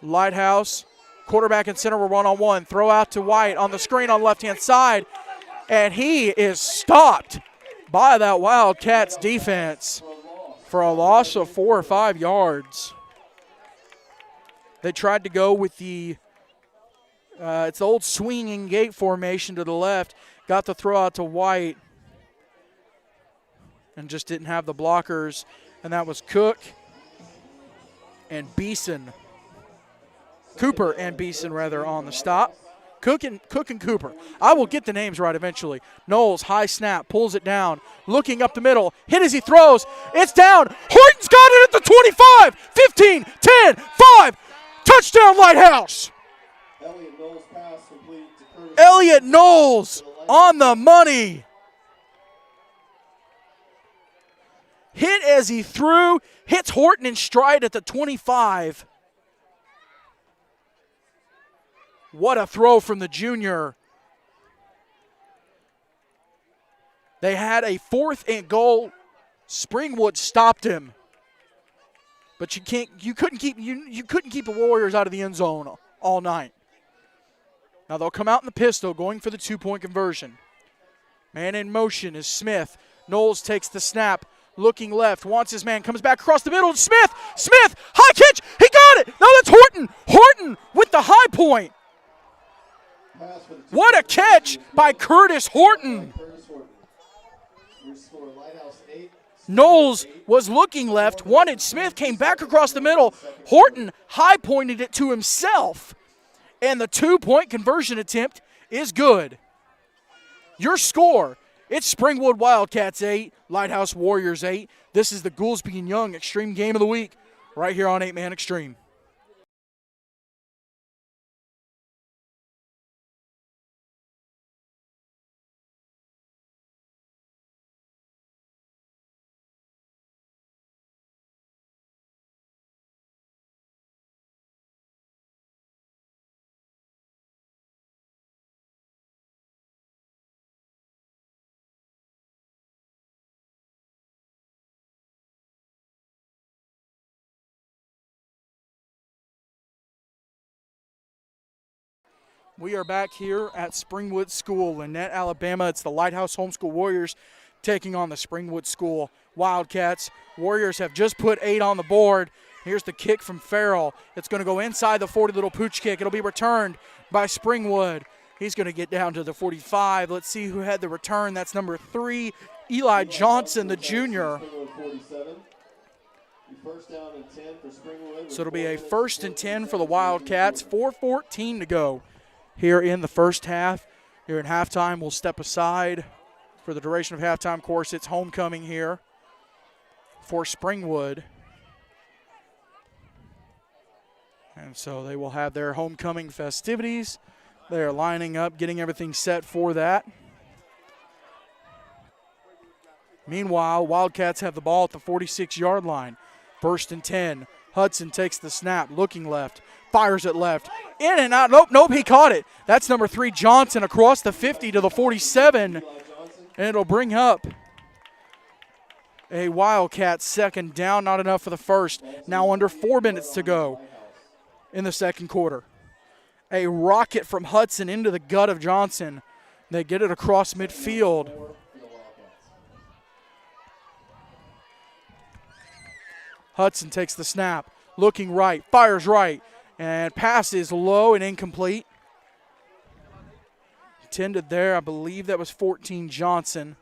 [SPEAKER 2] Lighthouse, quarterback and center will run on one. Throw out to White on the screen on the left-hand side. And he is stopped by that Wildcats defense for a loss of 4 or 5 yards. They tried to go with the it's the old swinging gate formation to the left. Got the throw out to White and just didn't have the blockers. And that was Cook and Beeson. Cooper and Beeson, rather, on the stop. Cook and Cooper. I will get the names right eventually. Knowles, high snap, pulls it down, looking up the middle, hit as he throws. It's down. Horton's got it at the 25, 15, 10, 5. Touchdown, Lighthouse.
[SPEAKER 1] Elliott Knowles pass complete to Curtis.
[SPEAKER 2] Elliott Knowles on the money. Hit as he threw, hits Horton in stride at the 25. What a throw from the junior. They had a 4th and goal. Springwood stopped him. But you couldn't keep the Warriors out of the end zone all night. Now they'll come out in the pistol going for the 2-point conversion. Man in motion is Smith. Knowles takes the snap. Looking left, wants his man, comes back across the middle. Smith, high catch, he got it. No, that's Horton. Horton with the high point. What a catch by Curtis Horton. Knowles was looking left, wanted Smith, came back across the middle. Horton high pointed it to himself. And the 2-point conversion attempt is good. Your score. It's Springwood Wildcats 8, Lighthouse Warriors 8. This is the Goolesby and Young Extreme Game of the Week right here on 8-Man Extreme. We are back here at Springwood School, Lynette, Alabama. It's the Lighthouse Homeschool Warriors taking on the Springwood School Wildcats. Warriors have just put 8 on the board. Here's the kick from Farrell. It's going to go inside the 40, little pooch kick. It'll be returned by Springwood. He's going to get down to the 45. Let's see who had the return. That's number 3, Eli Johnson, the junior. So it'll be a 1st and 10 for the Wildcats. 4:14 to go here in the first half. Here in halftime, we'll step aside for the duration of halftime. Of course, it's homecoming here for Springwood. And so they will have their homecoming festivities. They are lining up, getting everything set for that. Meanwhile, Wildcats have the ball at the 46-yard line. First and 10. Hudson takes the snap, looking left, fires it left, in and out. Nope, he caught it. That's number 3, Johnson, across the 50 to the 47, and it'll bring up a Wildcat second down. Not enough for the first. Now under 4 minutes to go in the second quarter. A rocket from Hudson into the gut of Johnson. They get it across midfield. Hudson takes the snap, looking right, fires right, and passes low and incomplete. Intended there, I believe that was 14, Johnson.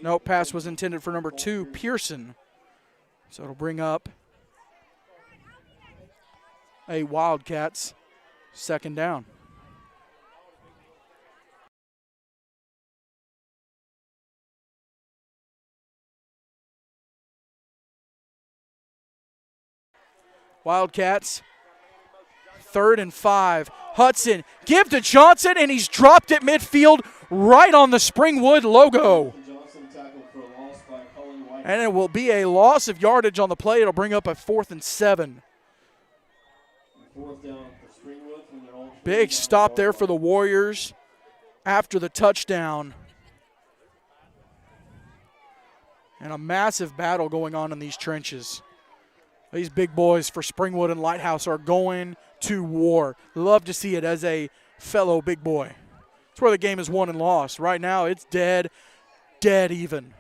[SPEAKER 2] Nope, pass was intended for number 2, Pearson. So it'll bring up a Wildcats second down. Wildcats, 3rd and 5. Hudson, give to Johnson, and he's dropped it midfield right on the Springwood logo. And it will be a loss of yardage on the play. It'll bring up a 4th and 7. Big stop there for the Warriors after the touchdown. And a massive battle going on in these trenches. These big boys for Springwood and Lighthouse are going to war. Love to see it as a fellow big boy. It's where the game is won and lost. Right now it's dead even.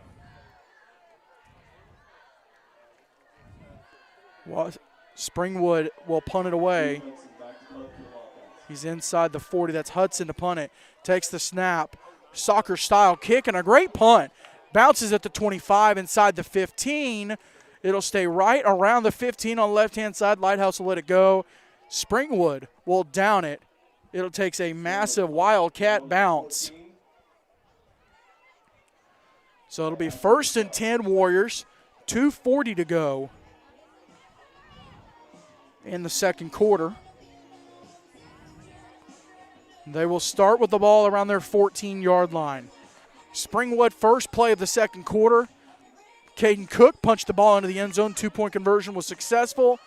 [SPEAKER 2] Springwood will punt it away. He's inside the 40. That's Hudson to punt it. Takes the snap. Soccer-style kick and a great punt. Bounces at the 25 inside the 15. It'll stay right around the 15 on the left-hand side. Lighthouse will let it go. Springwood will down it. It'll take a massive Wildcat bounce. So it'll be 1st and 10 Warriors. 2:40 to go in the second quarter. They will start with the ball around their 14-yard line. Springwood, first play of the second quarter. Caden Cook punched the ball into the end zone. 2-point conversion was successful.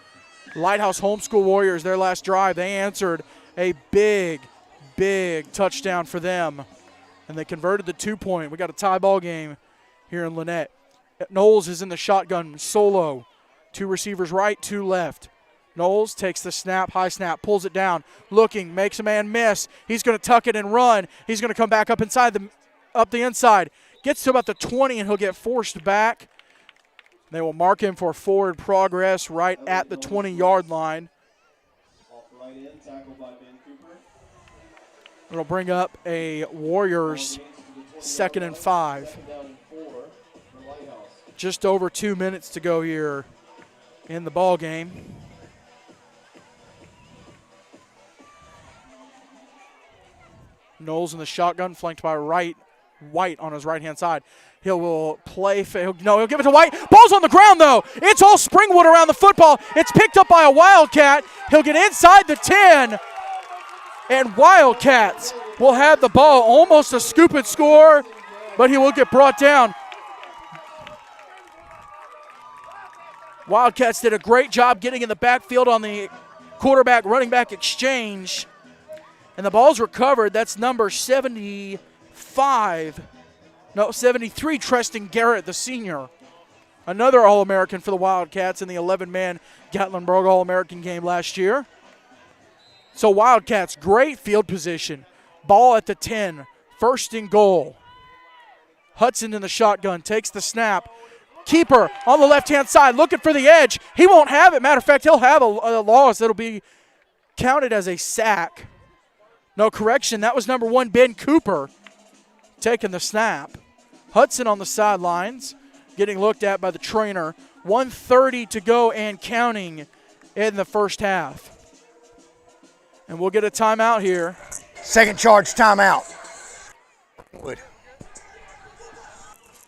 [SPEAKER 2] Lighthouse Homeschool Warriors, their last drive, they answered a big touchdown for them. And they converted the 2-point. We got a tie ball game here in Lynette. Knowles is in the shotgun solo. 2 receivers right, 2 left. Knowles takes the snap, high snap, pulls it down, looking, makes a man miss. He's going to tuck it and run. He's going to come back up the inside. Gets to about the 20, and he'll get forced back. They will mark him for forward progress right at the 20-yard line. It'll bring up a Warriors 2nd and 5. Just over 2 minutes to go here in the ball game. Knowles in the shotgun, flanked by White on his right-hand side. He'll give it to White. Ball's on the ground, though. It's all Springwood around the football. It's picked up by a Wildcat. He'll get inside the 10, and Wildcats will have the ball. Almost a scoop and score, but he will get brought down. Wildcats did a great job getting in the backfield on the quarterback-running back exchange, and the ball's recovered. That's number 73, Treston Garrett, the senior. Another All-American for the Wildcats in the 11-man Gatlinburg All-American game last year. So Wildcats, great field position. Ball at the 10, 1st and goal. Hudson in the shotgun, takes the snap. Keeper on the left-hand side, looking for the edge. He won't have it. Matter of fact, he'll have a loss that'll be counted as a sack. No, correction, that was number 1, Ben Cooper, taking the snap. Hudson on the sidelines, getting looked at by the trainer. 1:30 to go and counting in the first half. And we'll get a timeout here.
[SPEAKER 3] Second charge timeout.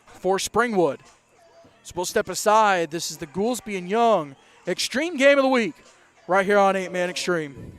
[SPEAKER 2] For Springwood. So we'll step aside. This is the Goolesby and Young Extreme Game of the Week right here on 8-Man Extreme.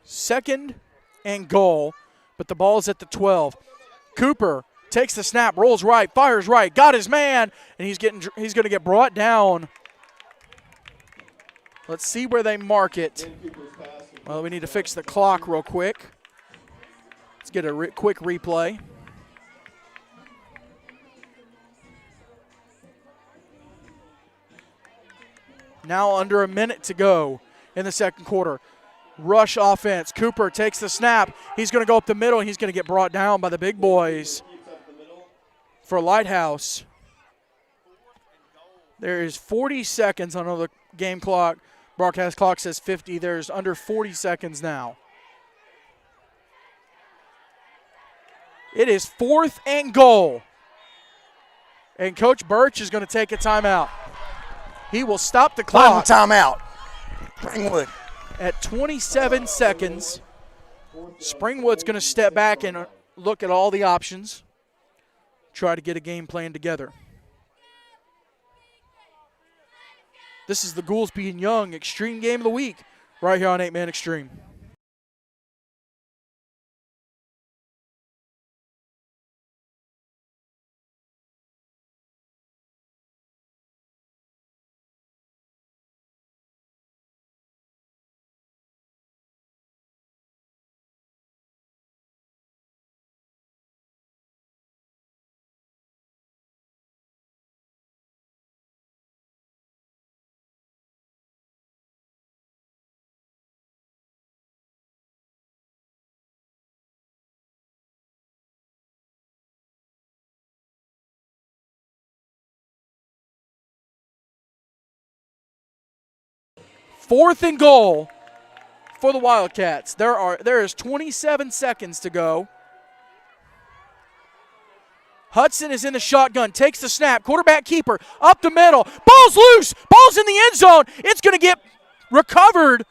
[SPEAKER 2] 2nd and goal, but the ball is at the 12. Cooper takes the snap, rolls right, fires right, got his man, and he's going to get brought down. Let's see where they mark it. Well, we need to fix the clock real quick. Let's get a quick replay. Now under a minute to go in the second quarter. Rush offense. Cooper takes the snap. He's going to go up the middle, and he's going to get brought down by the big boys for Lighthouse. There is 40 seconds on the game clock. Broadcast clock says 50. There's under 40 seconds now. It is 4th and goal. And Coach Birch is going to take a timeout. He will stop the clock.
[SPEAKER 3] Final timeout. Springwood.
[SPEAKER 2] At 27 seconds, Springwood's going to step back and look at all the options, try to get a game plan together. This is the Goolesby and Young Extreme Game of the Week right here on 8-Man Extreme. Fourth and goal for the Wildcats. There is 27 seconds to go. Hudson is in the shotgun, takes the snap, quarterback keeper, up the middle. Ball's loose, ball's in the end zone. It's going to get recovered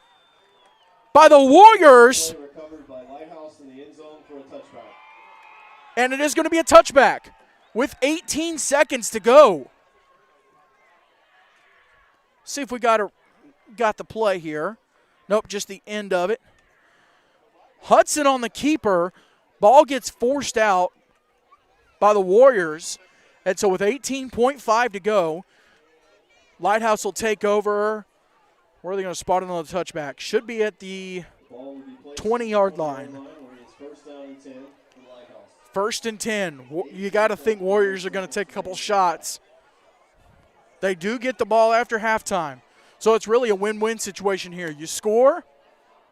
[SPEAKER 2] by the Warriors.
[SPEAKER 1] Recovered by Lighthouse in the end zone for a touchback.
[SPEAKER 2] And it is going to be a touchback with 18 seconds to go. See if we got the play here. Nope, just the end of it. Hudson on the keeper. Ball gets forced out by the Warriors. And so with 18.5 to go, Lighthouse will take over. Where are they going to spot it on the touchback? Should be at the 20-yard line. First and 10. You got to think Warriors are going to take a couple shots. They do get the ball after halftime. So it's really a win-win situation here. You score,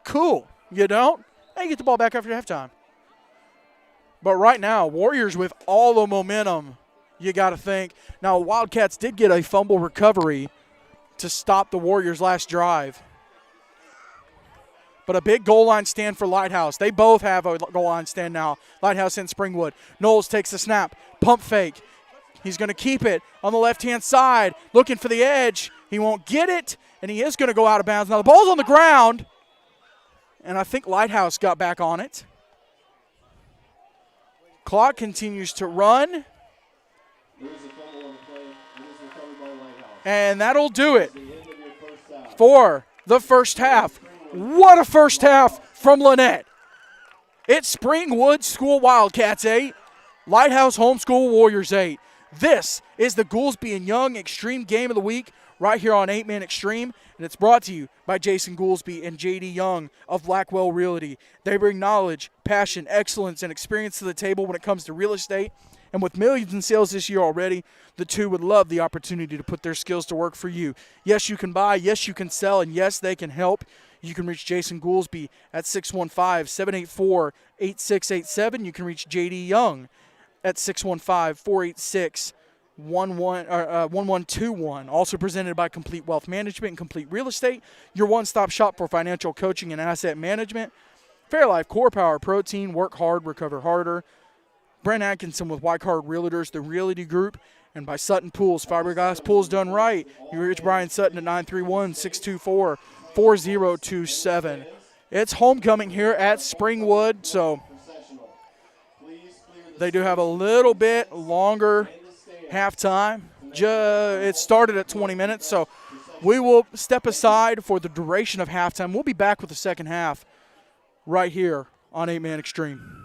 [SPEAKER 2] cool. You don't, and you get the ball back after halftime. But right now, Warriors with all the momentum, you got to think. Now, Wildcats did get a fumble recovery to stop the Warriors' last drive. But a big goal line stand for Lighthouse. They both have a goal line stand now, Lighthouse and Springwood. Knowles takes the snap, pump fake. He's going to keep it on the left-hand side, looking for the edge. He won't get it, and he is going to go out of bounds. Now the ball's on the ground, and I think Lighthouse got back on it. Clock continues to run. And that'll do it for the first half. What a first half from Lynette. It's Springwood School Wildcats 8, Lighthouse Homeschool Warriors 8. This is the Goolesby and Young Extreme Game of the Week right here on 8-Man Extreme, and it's brought to you by Jason Goolesby and J.D. Young of Blackwell Realty. They bring knowledge, passion, excellence, and experience to the table when it comes to real estate, and with millions in sales this year already, the two would love the opportunity to put their skills to work for you. Yes, you can buy, yes, you can sell, and yes, they can help. You can reach Jason Goolesby at 615-784-8687. You can reach J.D. Young at 615-486-1121. Also presented by Complete Wealth Management and Complete Real Estate, your one-stop shop for financial coaching and asset management. Fairlife Core Power Protein, work hard, recover harder. Brent Atkinson with Wycard Realtors, the Realty Group, and by Sutton Pools, fiberglass pools done right. You reach Brian Sutton at 931-624-4027. It's homecoming here at Springwood, so they do have a little bit longer halftime. It started at 20 minutes, so we will step aside for the duration of halftime. We'll be back with the second half right here on 8-Man Extreme.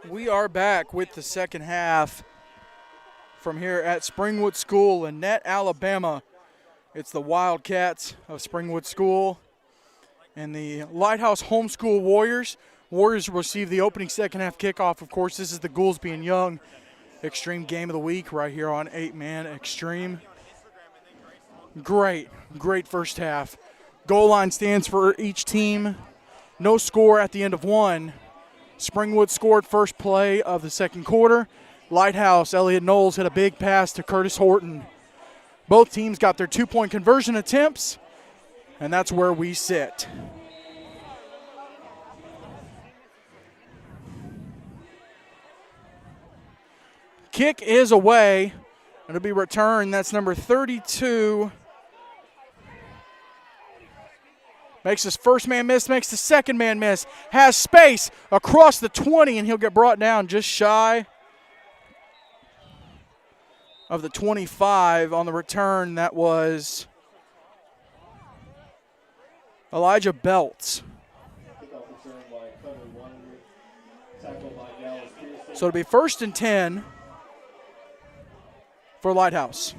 [SPEAKER 2] We are back with the second half from here at Springwood School in Net, Alabama. It's the Wildcats of Springwood School and the Lighthouse Homeschool Warriors. Warriors receive the opening second half kickoff. Of course, this is the Goolesby and Young Extreme Game of the Week right here on 8-Man Extreme. Great first half. Goal line stands for each team. No score at the end of one. Springwood scored first play of the second quarter. Lighthouse, Elliot Knowles hit a big pass to Curtis Horton. Both teams got their 2-point conversion attempts, and that's where we sit. Kick is away. It'll be returned. That's number 32. Makes his first man miss, makes the second man miss. Has space across the 20, and he'll get brought down just shy of the 25 on the return. That was Elijah Belts. So it'll be 1st and 10 for Lighthouse.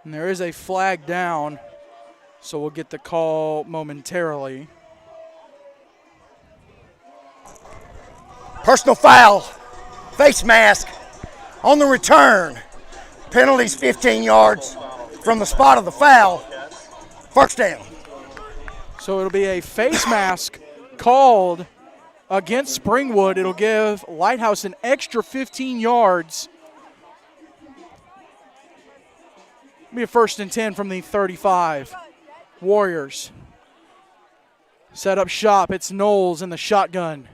[SPEAKER 2] And there is a flag down, so we'll get the call momentarily.
[SPEAKER 3] Personal foul, face mask on the return. Penalties 15 yards from the spot of the foul. First down.
[SPEAKER 2] So it'll be a face mask called against Springwood. It'll give Lighthouse an extra 15 yards. It'll be a 1st and 10 from the 35. Warriors set up shop. It's Knowles in the shotgun.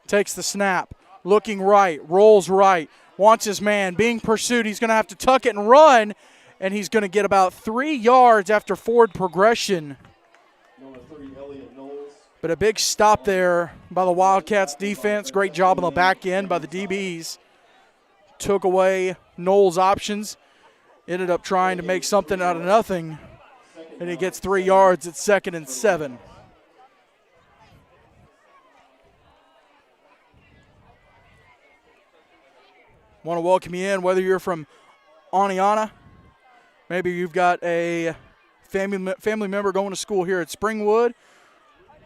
[SPEAKER 2] Takes the snap, looking right, rolls right, wants his man, being pursued. He's going to have to tuck it and run, and he's going to get about 3 yards after forward progression.
[SPEAKER 1] Number 3, Elliot Knowles.
[SPEAKER 2] But a big stop there by the Wildcats defense. Great job on the back end by the DBs. Took away Knowles' options. Ended up trying to make something out of nothing, and he gets 3 yards at 2nd and 7. Want to welcome you in, whether you're from Aniana, maybe you've got a family member going to school here at Springwood,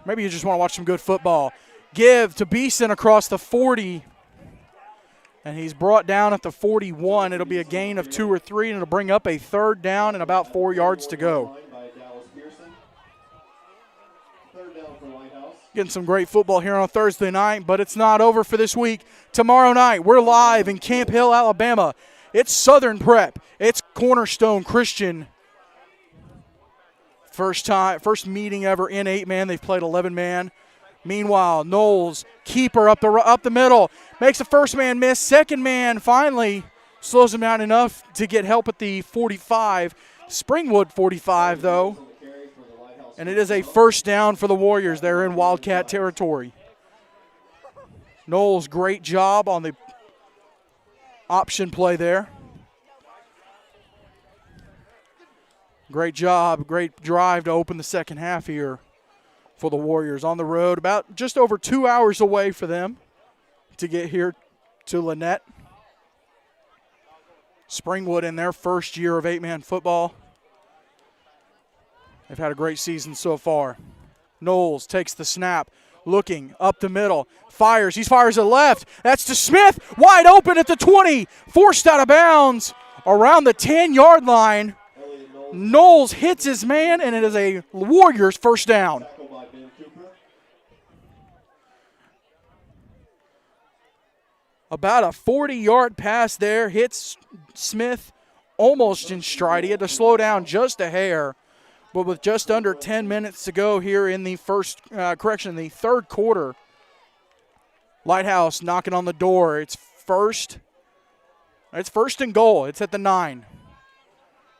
[SPEAKER 2] maybe you just want to watch some good football. Give to Beeson across the 40, and he's brought down at the 41. It'll be a gain of 2 or 3, and it'll bring up a 3rd down and about 4 yards to go. Getting some great football here on Thursday night, but it's not over for this week. Tomorrow night, we're live in Camp Hill, Alabama. It's Southern Prep. It's Cornerstone Christian. First meeting ever in 8-man. They've played 11-man. Meanwhile, Knowles, keeper up the middle, makes the first man miss. Second man finally slows him down enough to get help at the 45. Springwood 45, though. And it is a 1st down for the Warriors. They're in Wildcat territory. Knowles, great job on the option play there. Great job, great drive to open the second half here for the Warriors. On the road, about just over 2 hours away for them to get here to Lynette. Springwood in their first year of 8-man football. They've had a great season so far. Knowles takes the snap, looking up the middle, fires. He fires it left. That's to Smith, wide open at the 20, forced out of bounds around the 10-yard line. Knowles hits his man, and it is a Warriors 1st down. About a 40-yard pass there, hits Smith almost in stride. He had to slow down just a hair. But with just under 10 minutes to go here in the the 3rd quarter, Lighthouse knocking on the door. It's first and goal. It's at the 9.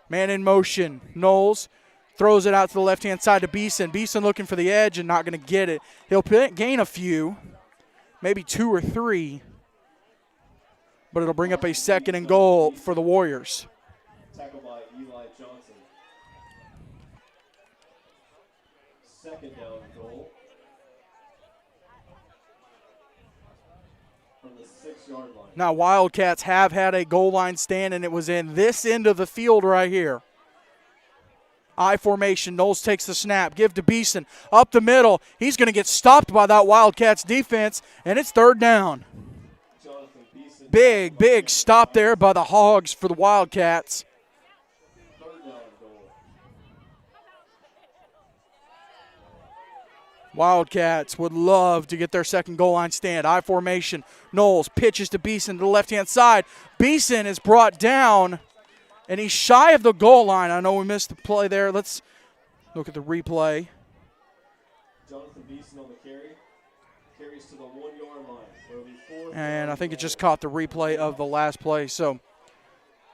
[SPEAKER 2] Man in motion. Knowles throws it out to the left-hand side to Beeson. Beeson looking for the edge and not going to get it. He'll gain a few, maybe 2 or 3, but it'll bring up a 2nd and goal for the Warriors.
[SPEAKER 1] Second down goal. From the 6-yard line.
[SPEAKER 2] Now, Wildcats have had a goal line stand, and it was in this end of the field right here. I formation. Knowles takes the snap. Give to Beeson. Up the middle. He's going to get stopped by that Wildcats defense, and it's third down. Big stop there by the Hogs for the Wildcats.
[SPEAKER 1] Third down goal.
[SPEAKER 2] Wildcats would love to get their second goal line stand. I formation. Knowles pitches to Beeson to the left-hand side. Beeson is brought down, and he's shy of the goal line. I know we missed the play there. Let's look at the replay.
[SPEAKER 1] Jonathan Beeson on the carry. Carries to the 1-yard line. It'll be fourth
[SPEAKER 2] And I think it just caught the replay of the last play. So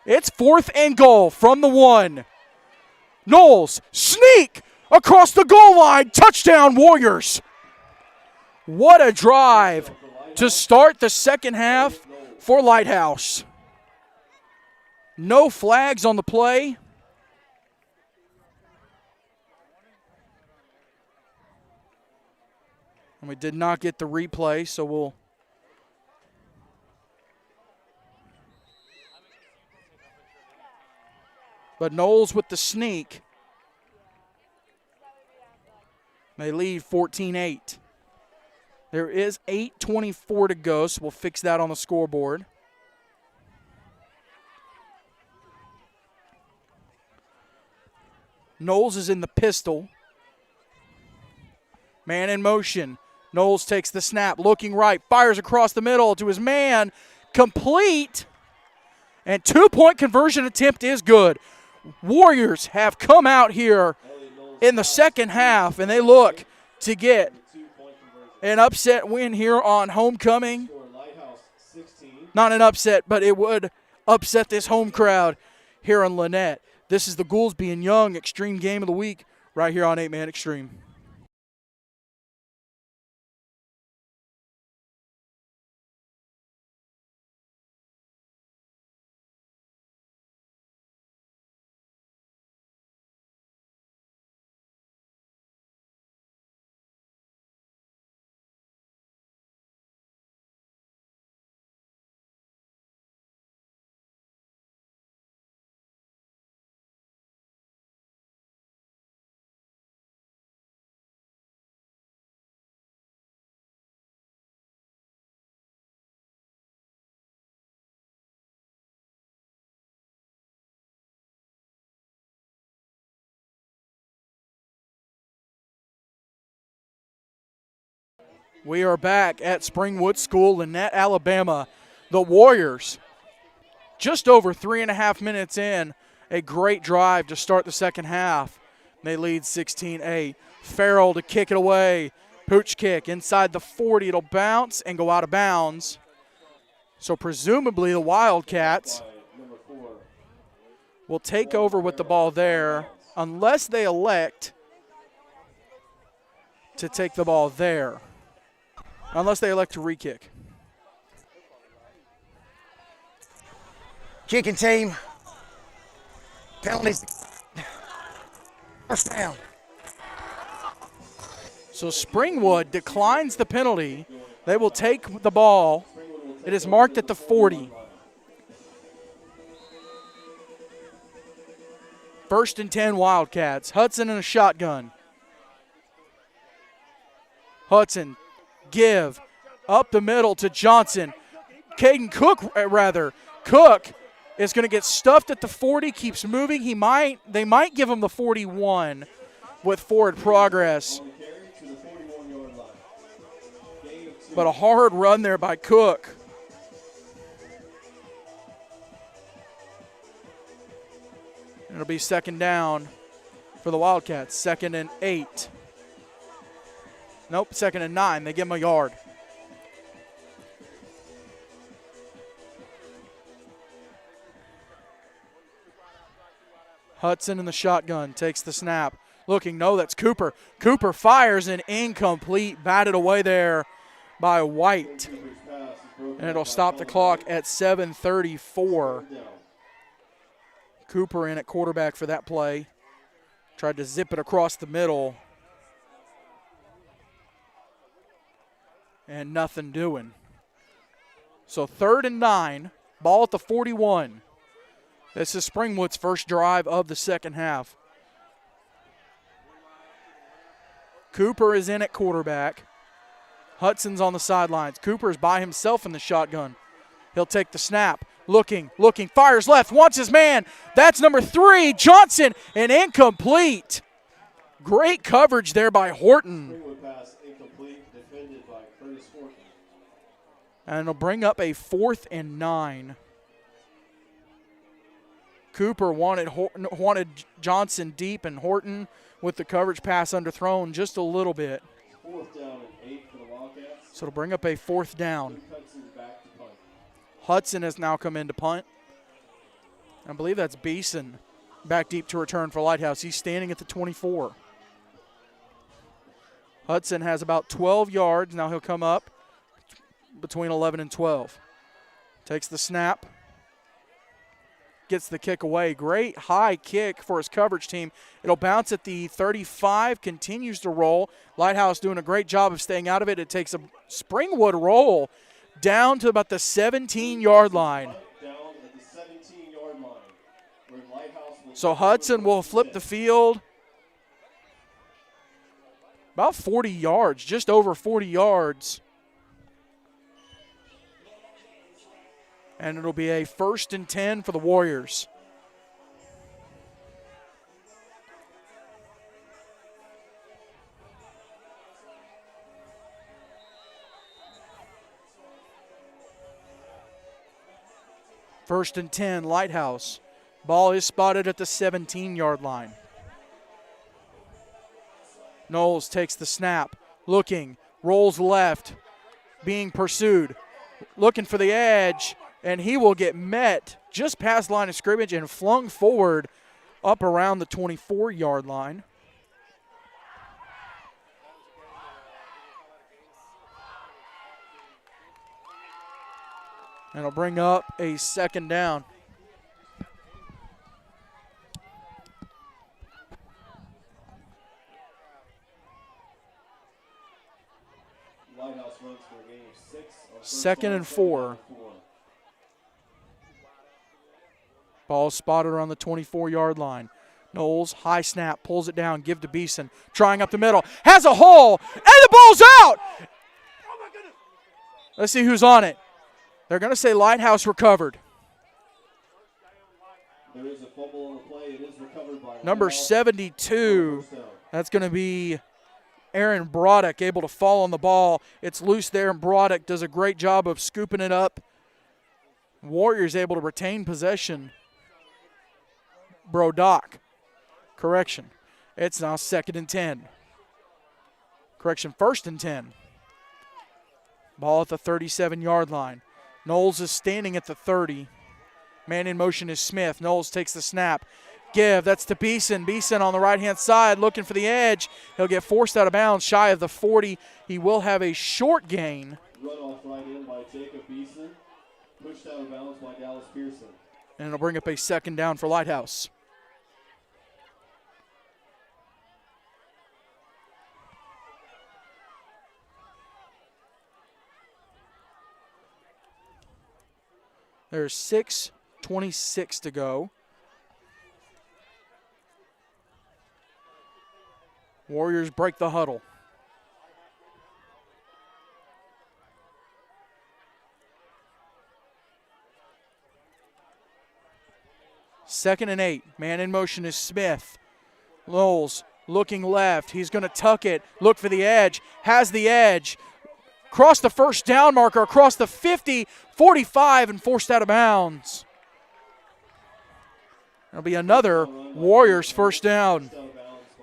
[SPEAKER 2] it's 4th and goal from the 1. Knowles, sneak across the goal line. Touchdown, Warriors. What a drive to start the second half for Lighthouse. No flags on the play. And we did not get the replay, so we'll but Knowles with the sneak. They lead 14-8. There is 8:24 to go, so we'll fix that on the scoreboard. Knowles is in the pistol. Man in motion. Knowles takes the snap, looking right, fires across the middle to his man. Complete. And 2-point conversion attempt is good. Warriors have come out here in the second half, and they look to get an upset win here on homecoming. Not an upset, but it would upset this home crowd here in Lynette. This is the Goolesby and Young Extreme Game of the Week right here on 8-Man Extreme. We are back at Springwood School, Lynette, Alabama. The Warriors, just over 3.5 minutes in, a great drive to start the second half. They lead 16-8. Farrell to kick it away. Pooch kick inside the 40. It'll bounce and go out of bounds. So presumably the Wildcats will take over with the ball there unless they elect to take the ball there. Unless they elect to re-kick.
[SPEAKER 3] Kicking team. Penalties. First down.
[SPEAKER 2] So Springwood declines the penalty. They will take the ball. It is marked at the 40. 1st and 10 Wildcats. Hudson in a shotgun. Hudson. Give up the middle to Johnson. Caden Cook, rather. Cook is going to get stuffed at the 40, keeps moving. They might give him the 41 with forward progress. But a hard run there by Cook. It'll be second down for the Wildcats. 2nd and 8. Nope, 2nd and 9. They give him a yard. Hudson in the shotgun takes the snap. Looking, no, that's Cooper. Cooper fires an incomplete. Batted away there by White. And it'll stop the clock at 7:34. Cooper in at quarterback for that play. Tried to zip it across the middle. and nothing doing. So 3rd and 9, ball at the 41. This is Springwood's first drive of the second half. Cooper is in at quarterback. Hudson's on the sidelines. Cooper is by himself in the shotgun. He'll take the snap. Looking, fires left, wants his man. That's number 3, Johnson, and incomplete. Great coverage there by Horton.
[SPEAKER 1] Springwood pass incomplete, defended by Curtis Horton.
[SPEAKER 2] And it'll bring up a 4th and 9. Cooper wanted Johnson deep, and Horton with the coverage pass underthrown just a little bit.
[SPEAKER 1] 4th down and 8 for the Wildcats.
[SPEAKER 2] So it'll bring up a 4th down.
[SPEAKER 1] Luke Hudson back to punt.
[SPEAKER 2] Hudson has now come in to punt. I believe that's Beeson back deep to return for Lighthouse. He's standing at the 24. Hudson has about 12 yards. Now he'll come up between 11 and 12. Takes the snap. Gets the kick away. Great high kick for his coverage team. It'll bounce at the 35, continues to roll. Lighthouse doing a great job of staying out of it. It takes a Springwood roll down to about the 17-yard line.
[SPEAKER 1] Down at the 17-yard line, where Lighthouse will
[SPEAKER 2] So Hudson will flip the field about 40 yards, just over 40 yards. And it'll be a 1st and 10 for the Warriors. First and 10, Lighthouse. Ball is spotted at the 17-yard line. Knowles takes the snap, looking, rolls left, being pursued, looking for the edge, and he will get met just past line of scrimmage and flung forward up around the 24-yard line. And it'll bring up a 2nd down.
[SPEAKER 1] Lighthouse runs for a gain of 6.
[SPEAKER 2] 2nd and 4. Ball spotted around the 24-yard line. Knowles, high snap, pulls it down, give to Beeson. Trying up the middle, has a hole, and the ball's out! Let's see who's on it. They're going to say Lighthouse recovered.
[SPEAKER 1] There is a fumble on the play. It is recovered by
[SPEAKER 2] Number
[SPEAKER 1] Lighthouse.
[SPEAKER 2] 72, that's going to be Aaron Broddick, able to fall on the ball. It's loose there, and Broddick does a great job of scooping it up. Warriors able to retain possession. Broddick. Correction. It's now 2nd and 10. Correction, 1st and 10. Ball at the 37-yard line. Knowles is standing at the 30. Man in motion is Smith. Knowles takes the snap. Give, that's to Beeson. Beeson on the right-hand side looking for the edge. He'll get forced out of bounds shy of the 40. He will have a short gain.
[SPEAKER 1] Run off right in by Jacob Beeson. Pushed out of bounds by Dallas Pearson.
[SPEAKER 2] And it'll bring up a 2nd down for Lighthouse. There's 6:26 to go. Warriors break the huddle. Second and 8. Man in motion is Smith. Knowles looking left. He's going to tuck it. Look for the edge. Has the edge. Cross the 1st down marker, across the 50, 45, and forced out of bounds. It'll be another Warriors 1st down.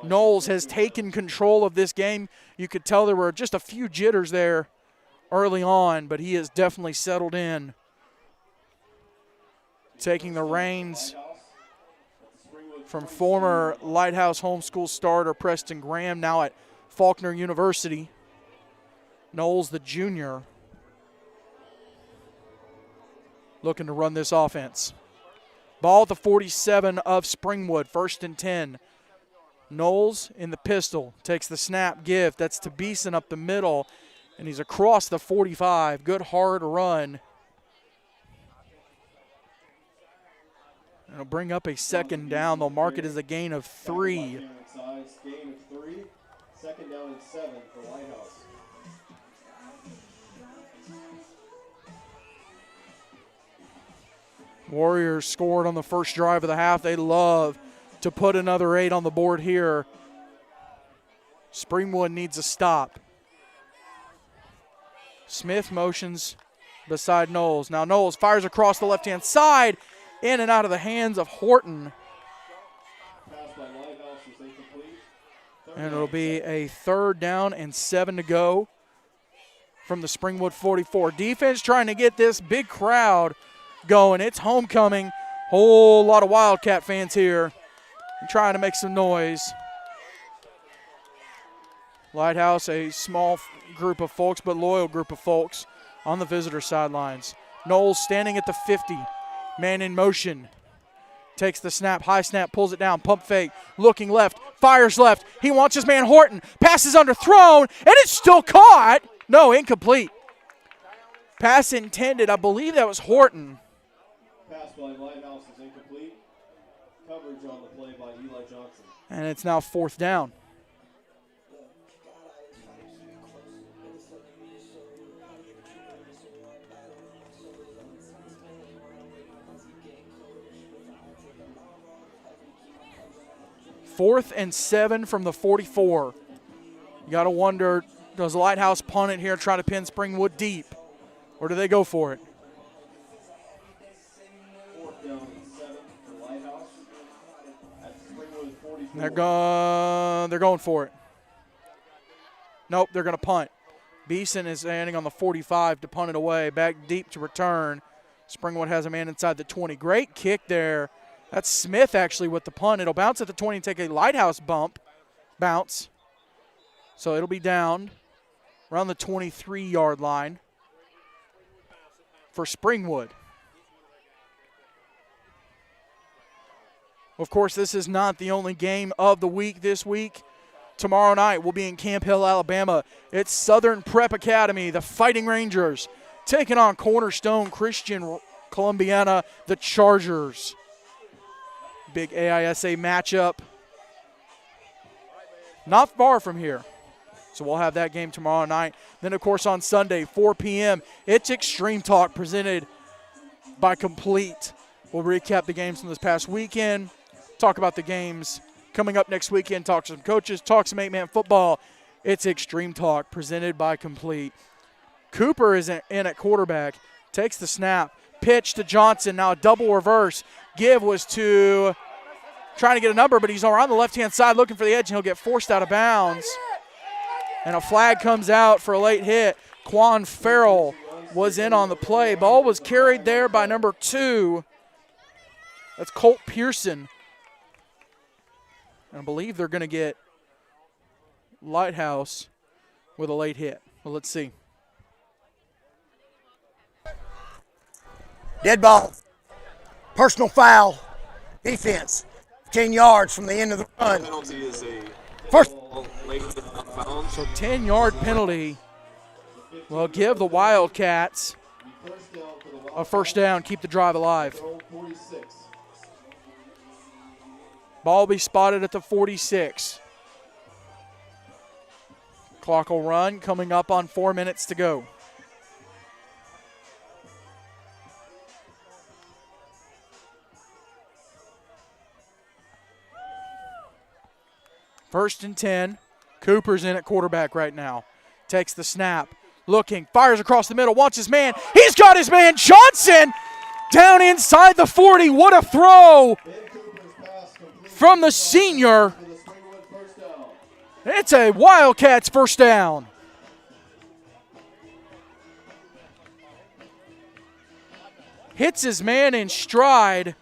[SPEAKER 2] Knowles has taken control of this game. You could tell there were just a few jitters there early on, but he has definitely settled in. Taking the reins from former Lighthouse homeschool starter Preston Graham, now at Faulkner University. Knowles, the junior, looking to run this offense. Ball at the 47 of Springwood, 1st and 10. Knowles in the pistol, takes the snap, give. That's to Beeson up the middle. And he's across the 45. Good hard run. It'll bring up a second down. They'll mark it as a gain of 3.
[SPEAKER 1] Gain of 3. Second down and 7 for Lighthouse.
[SPEAKER 2] Warriors scored on the first drive of the half. They love to put another 8 on the board here. Springwood needs a stop. Smith motions beside Knowles. Now Knowles fires across the left-hand side, in and out of the hands of Horton. And it'll be a 3rd down and 7 to go from the Springwood 44. Defense trying to get this big crowd going. It's homecoming. Whole lot of Wildcat fans here trying to make some noise. Lighthouse, a small group of folks, but loyal group of folks on the visitor sidelines. Knowles standing at the 50. Man in motion. Takes the snap, high snap, pulls it down, pump fake, looking left, fires left. He wants his man Horton. Pass is underthrown, and it's still caught. No, incomplete. Pass intended, I believe that was Horton.
[SPEAKER 1] Pass by Lighthouse is incomplete. Coverage on the play by Eli Johnson.
[SPEAKER 2] And it's now 4th down. Fourth and 7 from the 44. You got to wonder, does Lighthouse punt it here, try to pin Springwood deep, or do they go for it?
[SPEAKER 1] 4th down and 7 for Lighthouse at Springwood 44.
[SPEAKER 2] They're going for it. Nope, they're going to punt. Beeson is standing on the 45 to punt it away. Back deep to return. Springwood has a man inside the 20. Great kick there. That's Smith actually with the punt. It'll bounce at the 20 and take a Lighthouse bounce. So it'll be down around the 23-yard line for Springwood. Of course, this is not the only game of the week this week. Tomorrow night we'll be in Camp Hill, Alabama. It's Southern Prep Academy, the Fighting Rangers, taking on Cornerstone Christian Columbiana, the Chargers. Big AISA matchup. Not far from here. So we'll have that game tomorrow night. Then, of course, on Sunday, 4 p.m., it's Extreme Talk presented by Complete. We'll recap the games from this past weekend, talk about the games coming up next weekend, talk to some coaches, talk some 8-man football. It's Extreme Talk presented by Complete. Cooper is in at quarterback, takes the snap, pitch to Johnson, now a double reverse. Give was to trying to get a number, but he's around the left-hand side looking for the edge, and he'll get forced out of bounds. And a flag comes out for a late hit. Quan Farrell was in on the play. Ball was carried there by number 2. That's Colt Pearson. And I believe they're going to get Lighthouse with a late hit. Well, let's see.
[SPEAKER 3] Dead ball. Personal foul. Defense. 10 yards from the end of the run.
[SPEAKER 4] Penalty is a
[SPEAKER 3] First.
[SPEAKER 2] So 10-yard penalty will give the Wildcats a first down, keep the drive alive. Ball will be spotted at the 46. Clock will run, coming up on 4 minutes to go. First and 10. Cooper's in at quarterback right now. Takes the snap. Looking. Fires across the middle. Wants his man. He's got his man. Johnson down inside the 40. What a throw from the senior. It's a Wildcats first down. Hits his man in stride.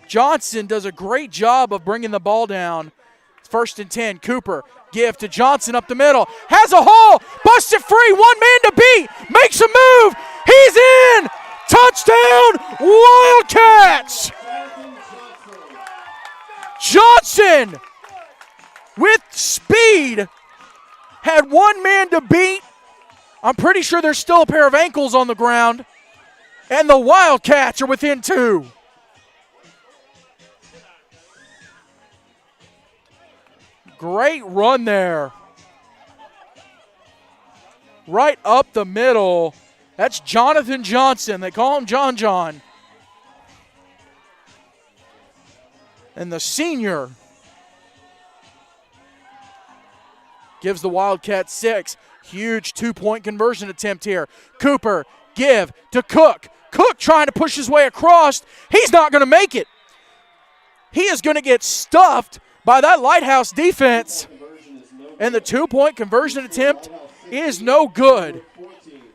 [SPEAKER 2] Johnson does a great job of bringing the ball down. First and 10, Cooper, give to Johnson up the middle. Has a hole, busts it free, one man to beat, makes a move. He's in, touchdown, Wildcats. Johnson with speed had one man to beat. I'm pretty sure there's still a pair of ankles on the ground. And the Wildcats are within 2. Great run there. Right up the middle. That's Jonathan Johnson. They call him John John. And the senior gives the Wildcats 6. Huge 2-point conversion attempt here. Cooper, give to Cook. Cook trying to push his way across. He's not going to make it. He is going to get stuffed by that Lighthouse defense. And the 2-point conversion attempt is no good.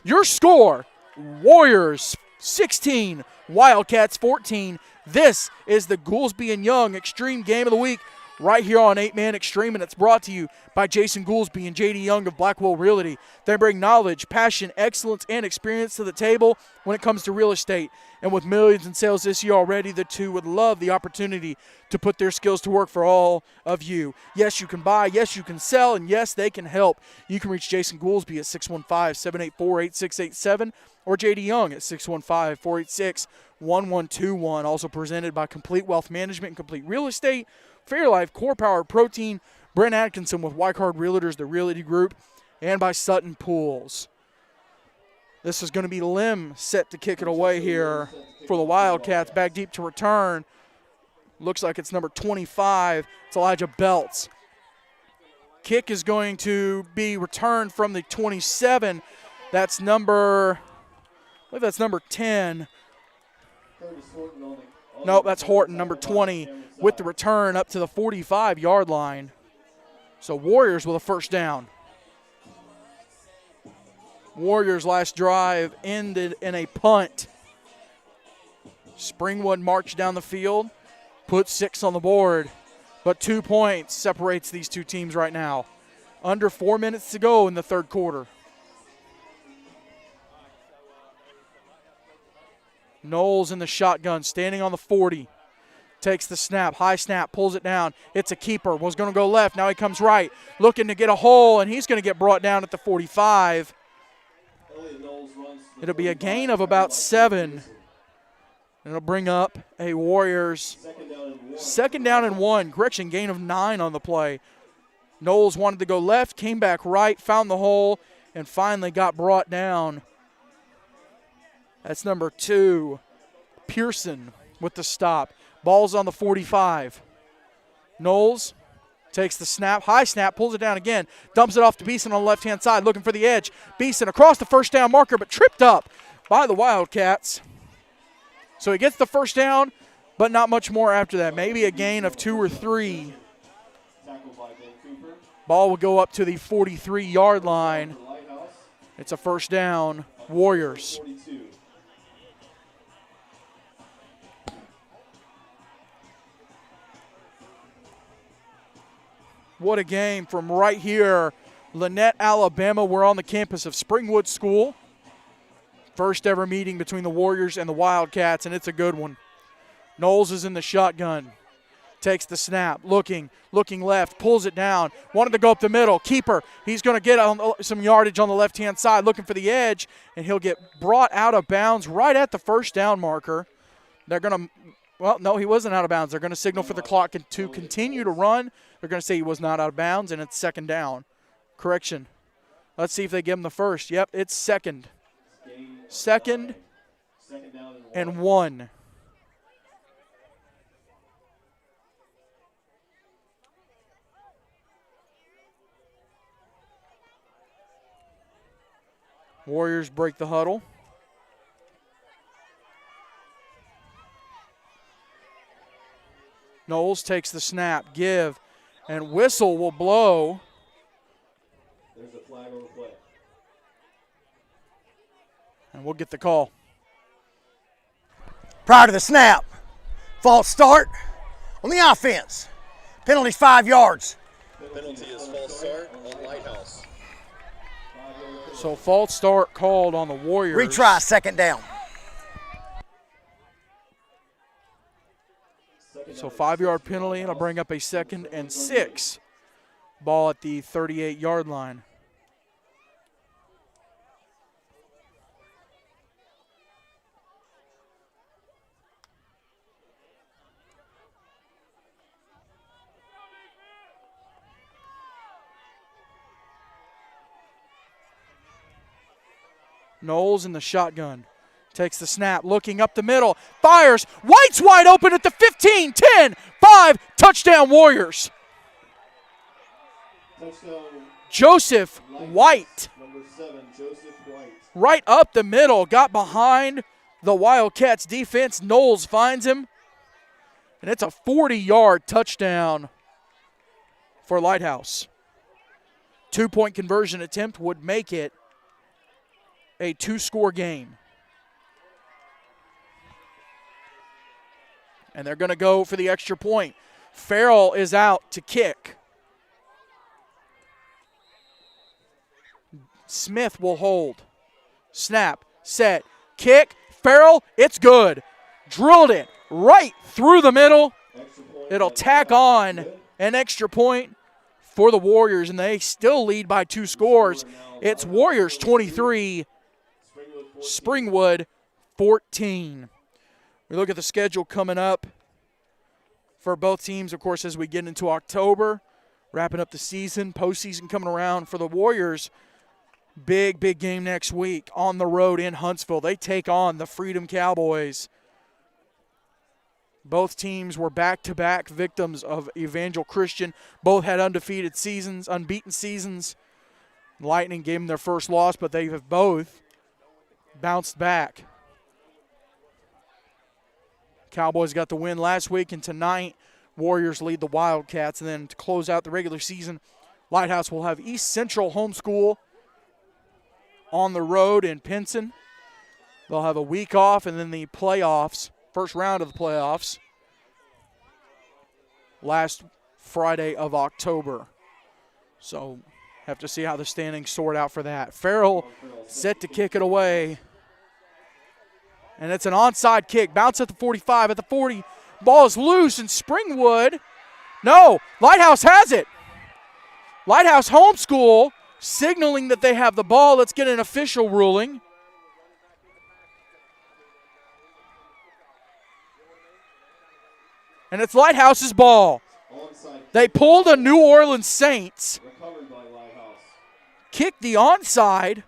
[SPEAKER 2] Your score, Warriors 16, Wildcats 14. This is the Goolesby and Young Extreme Game of the Week right here on 8-Man Extreme, and it's brought to you by Jason Goolesby and J.D. Young of Blackwell Realty. They bring knowledge, passion, excellence, and experience to the table when it comes to real estate. And with millions in sales this year already, the two would love the opportunity to put their skills to work for all of you. Yes, you can buy. Yes, you can sell. And yes, they can help. You can reach Jason Goolesby at 615-784-8687 or J.D. Young at 615-486-1121. Also presented by Complete Wealth Management and Complete Real Estate, Fairlife, Core Power Protein, Brent Atkinson with Wycard Realtors, the Realty Group, and by Sutton Pools. This is going to be Lim set to kick it away here for the Wildcats. Back deep to return. Looks like it's number 25. It's Elijah Belts. Kick is going to be returned from the 27. That's number, I believe that's number 10. Nope, that's Horton, number 20, with the return up to the 45-yard line. So Warriors with a first down. Warriors' last drive ended in a punt. Springwood marched down the field, put 6 on the board, but 2 points separates these two teams right now. Under 4 minutes to go in the third quarter. Knowles in the shotgun, standing on the 40. Takes the snap, high snap, pulls it down. It's a keeper, was going to go left, now he comes right. Looking to get a hole, and he's going to get brought down at the 45. It'll be a gain of about 7. It'll bring up a Warriors second down and 1. Correction, gain of 9 on the play. Knowles wanted to go left, came back right, found the hole, and finally got brought down. That's number 2, Pearson with the stop. Ball's on the 45. Knowles takes the snap, high snap, pulls it down again, dumps it off to Beeson on the left-hand side, looking for the edge. Beeson across the first down marker, but tripped up by the Wildcats. So he gets the first down, but not much more after that. Maybe a gain of 2 or 3. Ball will go up to the 43-yard line. It's a first down, Warriors. What a game from right here, Lynette, Alabama. We're on the campus of Springwood School. First ever meeting between the Warriors and the Wildcats, and it's a good one. Knowles is in the shotgun. Takes the snap, looking left, pulls it down. Wanted to go up the middle. Keeper, he's going to get some yardage on the left-hand side, looking for the edge, and he'll get brought out of bounds right at the first down marker. They're going to, well, no, he wasn't out of bounds. They're going to signal for the clock to continue to run. They're going to say he was not out of bounds, and it's second down. Correction. Let's see if they give him the first. Yep, it's second. Second and 1. Warriors break the huddle. Knowles takes the snap, give, and whistle will blow.
[SPEAKER 1] There's a flag on the play.
[SPEAKER 2] And we'll get the call.
[SPEAKER 3] Prior to the snap, false start on the offense. Penalty's 5 yards.
[SPEAKER 1] Penalty is false start on Lighthouse.
[SPEAKER 2] So false start called on the Warriors.
[SPEAKER 3] Retry, second down.
[SPEAKER 2] So 5-yard penalty, and it'll bring up a 2nd and 6. Ball at the 38-yard line. Knowles in the shotgun. Takes the snap, looking up the middle, fires. White's wide open at the 15, 10, 5, touchdown Warriors.
[SPEAKER 1] Touchdown.
[SPEAKER 2] Joseph White.
[SPEAKER 1] Number 7, Joseph White.
[SPEAKER 2] Right up the middle, got behind the Wildcats defense. Knowles finds him, and it's a 40-yard touchdown for Lighthouse. 2-point conversion attempt would make it a 2-score game. And they're going to go for the extra point. Farrell is out to kick. Smith will hold. Snap, set, kick. Farrell, it's good. Drilled it right through the middle. It'll tack on an extra point for the Warriors, and they still lead by 2 scores. It's Warriors 23, Springwood 14. We look at the schedule coming up for both teams, of course, as we get into October, wrapping up the season, postseason coming around for the Warriors. Big game next week on the road in Huntsville. They take on the Freedom Cowboys. Both teams were back-to-back victims of Evangel Christian. Both had undefeated seasons, unbeaten seasons. Lightning gave them their first loss, but they have both bounced back. Cowboys got the win last week, and tonight Warriors lead the Wildcats. And then to close out the regular season, Lighthouse will have East Central home school on the road in Pinson. They'll have a week off, and then the playoffs, first round of the playoffs, last Friday of October. So have to see how the standings sort out for that. Farrell set to kick it away. And it's an onside kick. Bounce at the 45, at the 40. Ball is loose, and Springwood. No, Lighthouse has it. Lighthouse homeschool signaling that they have the ball. Let's get an official ruling. And it's Lighthouse's ball. They pulled a New Orleans Saints. Kicked the onside.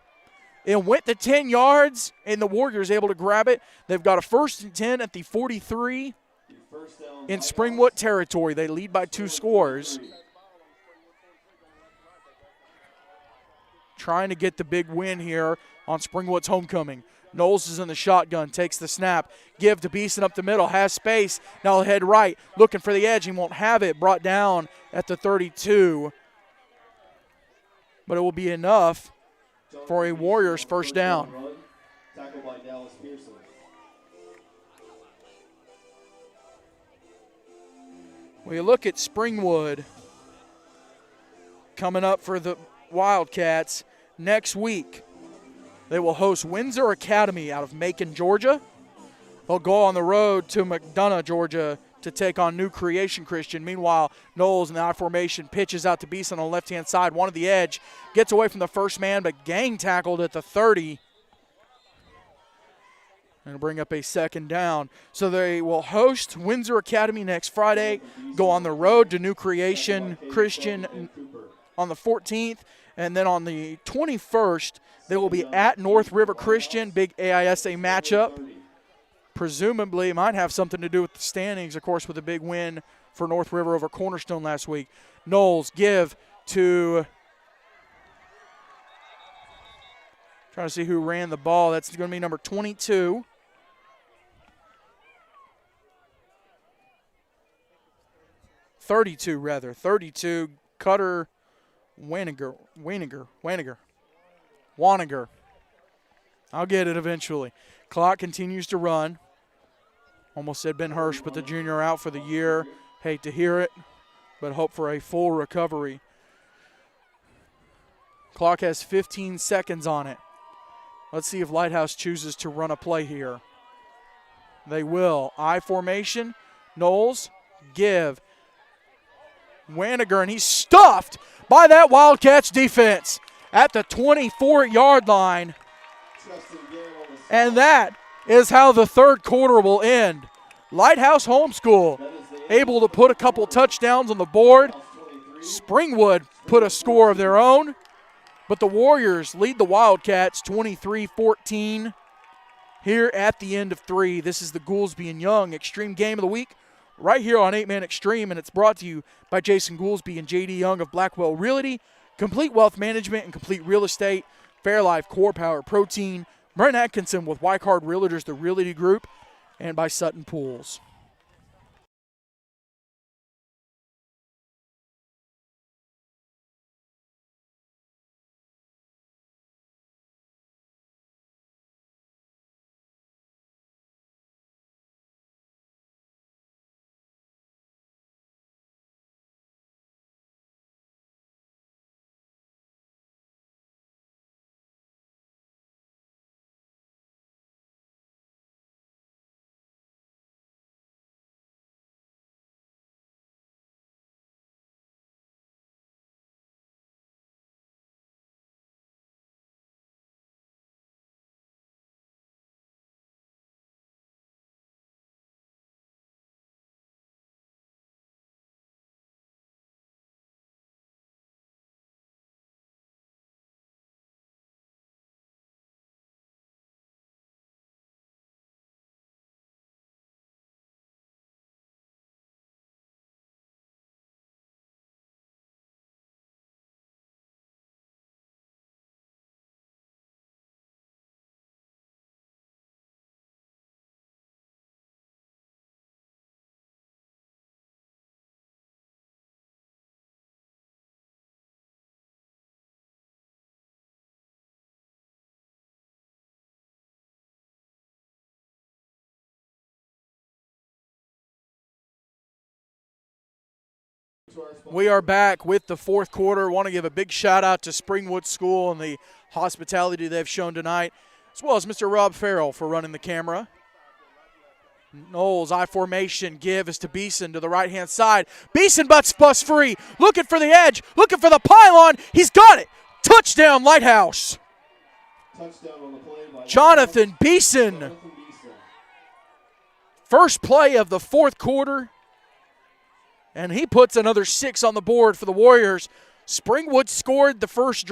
[SPEAKER 2] It went to 10 yards, and the Warriors able to grab it. They've got a 1st and 10 at the 43 in Springwood territory. They lead by 2 scores. Trying to get the big win here on Springwood's homecoming. Knowles is in the shotgun, takes the snap. Give to Beeson up the middle, has space. Now head right, looking for the edge. He won't have it. Brought down at the 32. But it will be enough for a Warriors first down. We look at Springwood coming up for the Wildcats next week. They will host Windsor Academy out of Macon, Georgia. They'll go on the road to McDonough, Georgia, to take on New Creation Christian. Meanwhile, Knowles in the I formation pitches out to Beeson on the left-hand side. One at the edge. Gets away from the first man, but gang tackled at the 30. And bring up a second down. So they will host Windsor Academy next Friday. Go on the road to New Creation Christian on the 14th. And then on the 21st, they will be at North River Christian. Big AISA matchup. Presumably might have something to do with the standings, of course, with a big win for North River over Cornerstone last week. Knowles give to, trying to see who ran the ball. That's going to be number 22. .32, Cutter Waniger. I'll get it eventually. Clock continues to run. Almost said Ben Hirsch, but the junior out for the year. Hate to hear it, but hope for a full recovery. Clock has 15 seconds on it. Let's see if Lighthouse chooses to run a play here. They will. I formation. Knowles, give. Waniger, and he's stuffed by that Wildcats defense at the 24-yard line. And that is how the third quarter will end. Lighthouse homeschool able to put a couple touchdowns on the board. Springwood put a score of their own. But the Warriors lead the Wildcats 23-14 here at the end of 3. This is the Goolesby and Young Extreme Game of the Week right here on 8-Man Extreme, and it's brought to you by Jason Goolesby and J.D. Young of Blackwell Realty, Complete Wealth Management and Complete Real Estate, Fairlife Core Power Protein, Brent Atkinson with Wycard Realtors, the Realty Group, and by Sutton Pools. We are back with the fourth quarter. Want to give a big shout out to Springwood School and the hospitality they've shown tonight, as well as Mr. Rob Farrell for running the camera. Knowles, I formation, give is to Beeson to the right-hand side. Beeson bus free, looking for the edge, looking for the pylon. He's got it. Touchdown, Lighthouse.
[SPEAKER 1] Touchdown on the play by
[SPEAKER 2] Jonathan Beeson. First play of the fourth quarter. And he puts another 6 on the board for the Warriors. Springwood scored the first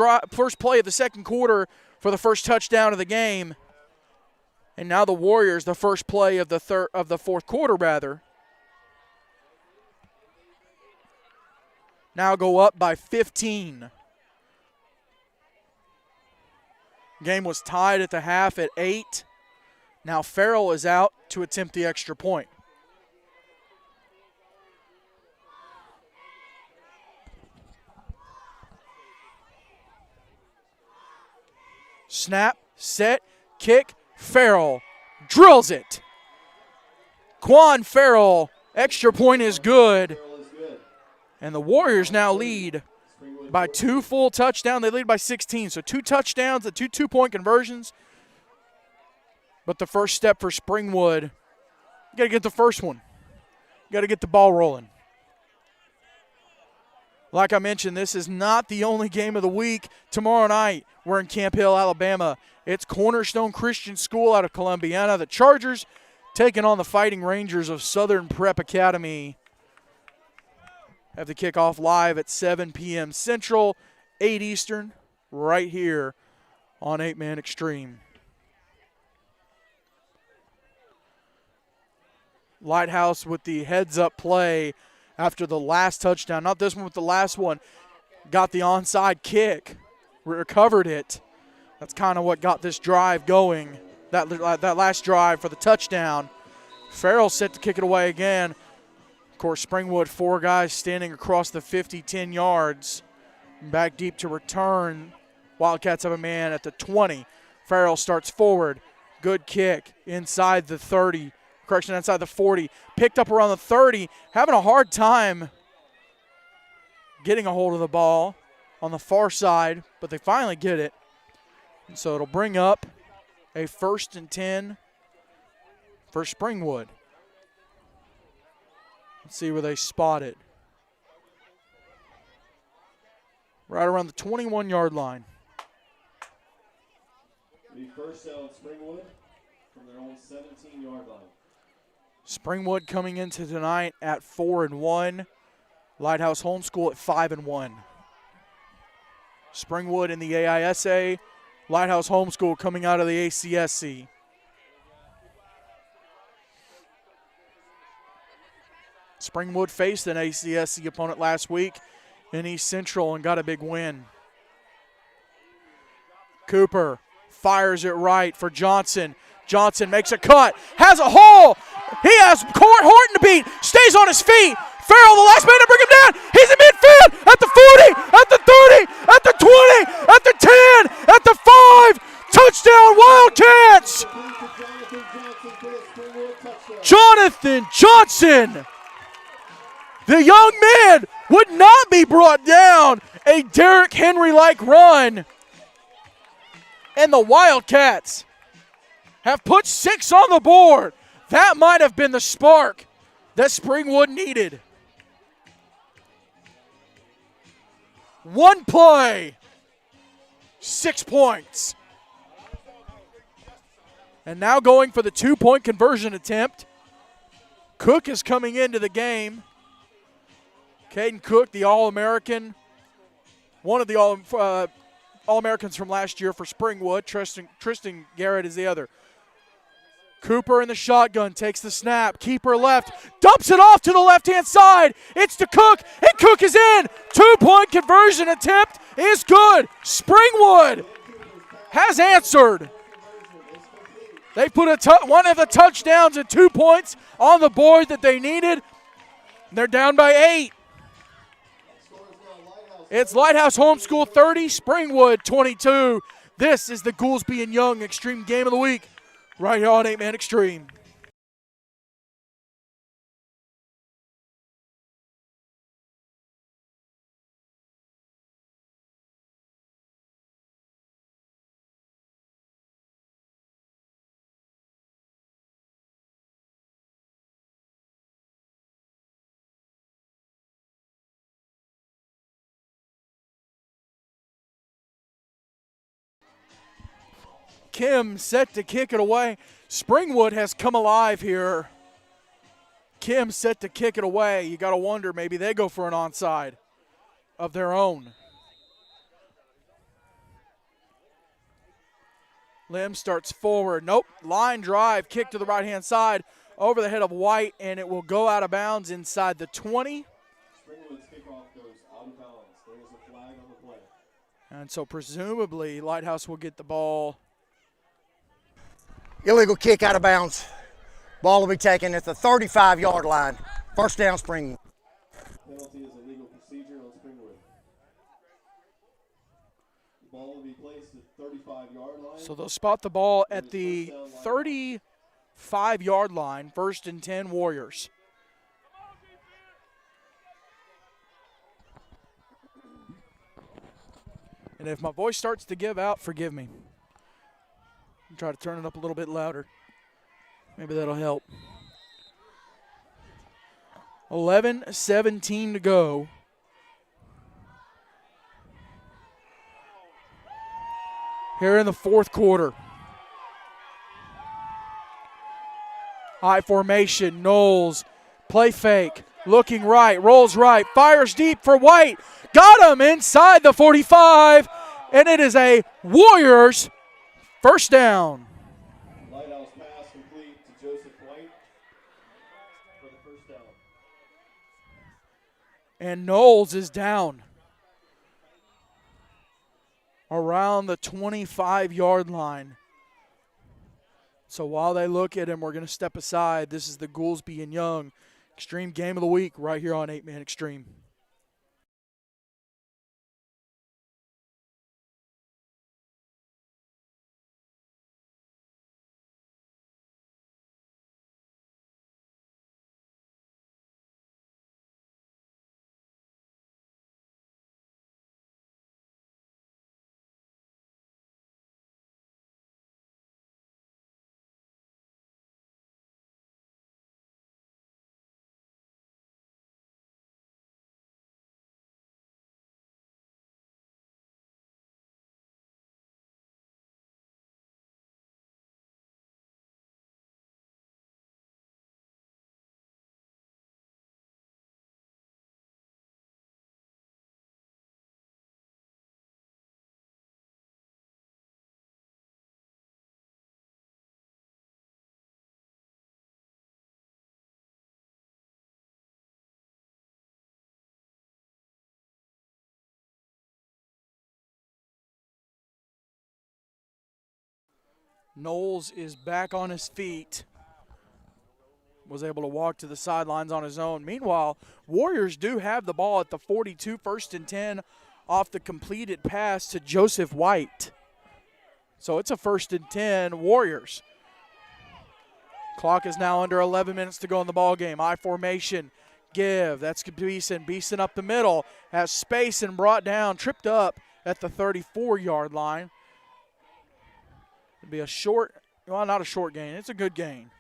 [SPEAKER 2] play of the second quarter for the first touchdown of the game. And now the Warriors, the first play of the fourth quarter, rather. Now go up by 15. Game was tied at the half at 8. Now Farrell is out to attempt the extra point. Snap, set, kick, Farrell drills it. Quan Farrell, extra point is good. And the Warriors now lead by 2 full touchdowns. They lead by 16, so 2 touchdowns and 2 two-point conversions. But the first step for Springwood, you got to get the first one. You got to get the ball rolling. Like I mentioned, this is not the only game of the week. Tomorrow night, we're in Camp Hill, Alabama. It's Cornerstone Christian School out of Columbiana. The Chargers taking on the Fighting Rangers of Southern Prep Academy. Have the kickoff live at 7 p.m. Central, 8 Eastern, right here on 8-Man Extreme. Lighthouse with the heads-up play after the last touchdown. Not this one, but the last one. Got the onside kick. Recovered it. That's kind of what got this drive going. That last drive for the touchdown. Farrell set to kick it away again. Of course, Springwood, 4 guys standing across the 50, 10 yards. Back deep to return. Wildcats have a man at the 20. Farrell starts forward. Good kick inside the 30. Correction, inside the 40. Picked up around the 30. Having a hard time getting a hold of the ball on the far side, but they finally get it. And so it'll bring up a 1st and 10 for Springwood. Let's see where they spot it. Right around the 21-yard line.
[SPEAKER 1] The first down Springwood from their own 17-yard line.
[SPEAKER 2] Springwood coming into tonight at 4-1. Lighthouse Homeschool at 5-1. Springwood in the AISA, Lighthouse Homeschool coming out of the ACSC. Springwood faced an ACSC opponent last week in East Central and got a big win. Cooper fires it right for Johnson. Johnson makes a cut, has a hole. He has Horton to beat, stays on his feet. Farrell, the last man to bring him down. He's in midfield at the 40, at the 30, at the 20, at the 10, at the 5. Touchdown, Wildcats! Jonathan Johnson. The young man would not be brought down. A Derrick Henry-like run. And the Wildcats have put 6 on the board. That might have been the spark that Springwood needed. One play, 6 points. And now going for the 2-point conversion attempt. Cook is coming into the game. Caden Cook, the All-American, one of the All-Americans from last year for Springwood. Tristan Garrett is the other. Cooper in the shotgun, takes the snap, keeper left, dumps it off to the left-hand side. It's to Cook, and Cook is in. 2-point conversion attempt is good. Springwood has answered. They put one of the touchdowns and 2 points on the board that they needed. They're down by 8. It's Lighthouse Homeschool 30, Springwood 22. This is the Goolesby and Young Extreme Game of the Week, right here on 8-Man Extreme. Kim set to kick it away. Springwood has come alive here. Kim set to kick it away. You got to wonder, maybe they go for an onside of their own. Lim starts forward. Nope. Line drive, kick to the right-hand side over the head of White, and it will go out of bounds inside the 20.
[SPEAKER 1] Springwood's kickoff goes out of bounds. There is a flag on the play.
[SPEAKER 2] And so presumably Lighthouse will get the ball.
[SPEAKER 3] Illegal kick out of bounds. Ball will be taken at the 35-yard line. First down, Springwood.
[SPEAKER 1] Penalty is a legal procedure on Springwood. The ball will be placed at 35-yard line.
[SPEAKER 2] So they'll spot the ball at the 35-yard line, 1st and 10 Warriors. And if my voice starts to give out, forgive me. I'll try to turn it up a little bit louder. Maybe that'll help. 11:17 to go. Here in the 4th quarter. High formation, Knowles, play fake, looking right, rolls right, fires deep for White. Got him inside the 45, and it is a Warriors first down.
[SPEAKER 1] Lighthouse pass complete to Joseph White for the first down.
[SPEAKER 2] And Knowles is down around the 25-yard line. So while they look at him, we're going to step aside. This is the Goolesby and Young Extreme Game of the Week right here on 8-Man Extreme. Knowles is back on his feet. Was able to walk to the sidelines on his own. Meanwhile, Warriors do have the ball at the 42, 1st and 10 off the completed pass to Joseph White. So it's a 1st and 10 Warriors. Clock is now under 11 minutes to go in the ball game. I formation, give. That's Beeson. Beeson up the middle. Has space and brought down. Tripped up at the 34-yard line. It'd be a short, well, not a short gain. It's a good gain,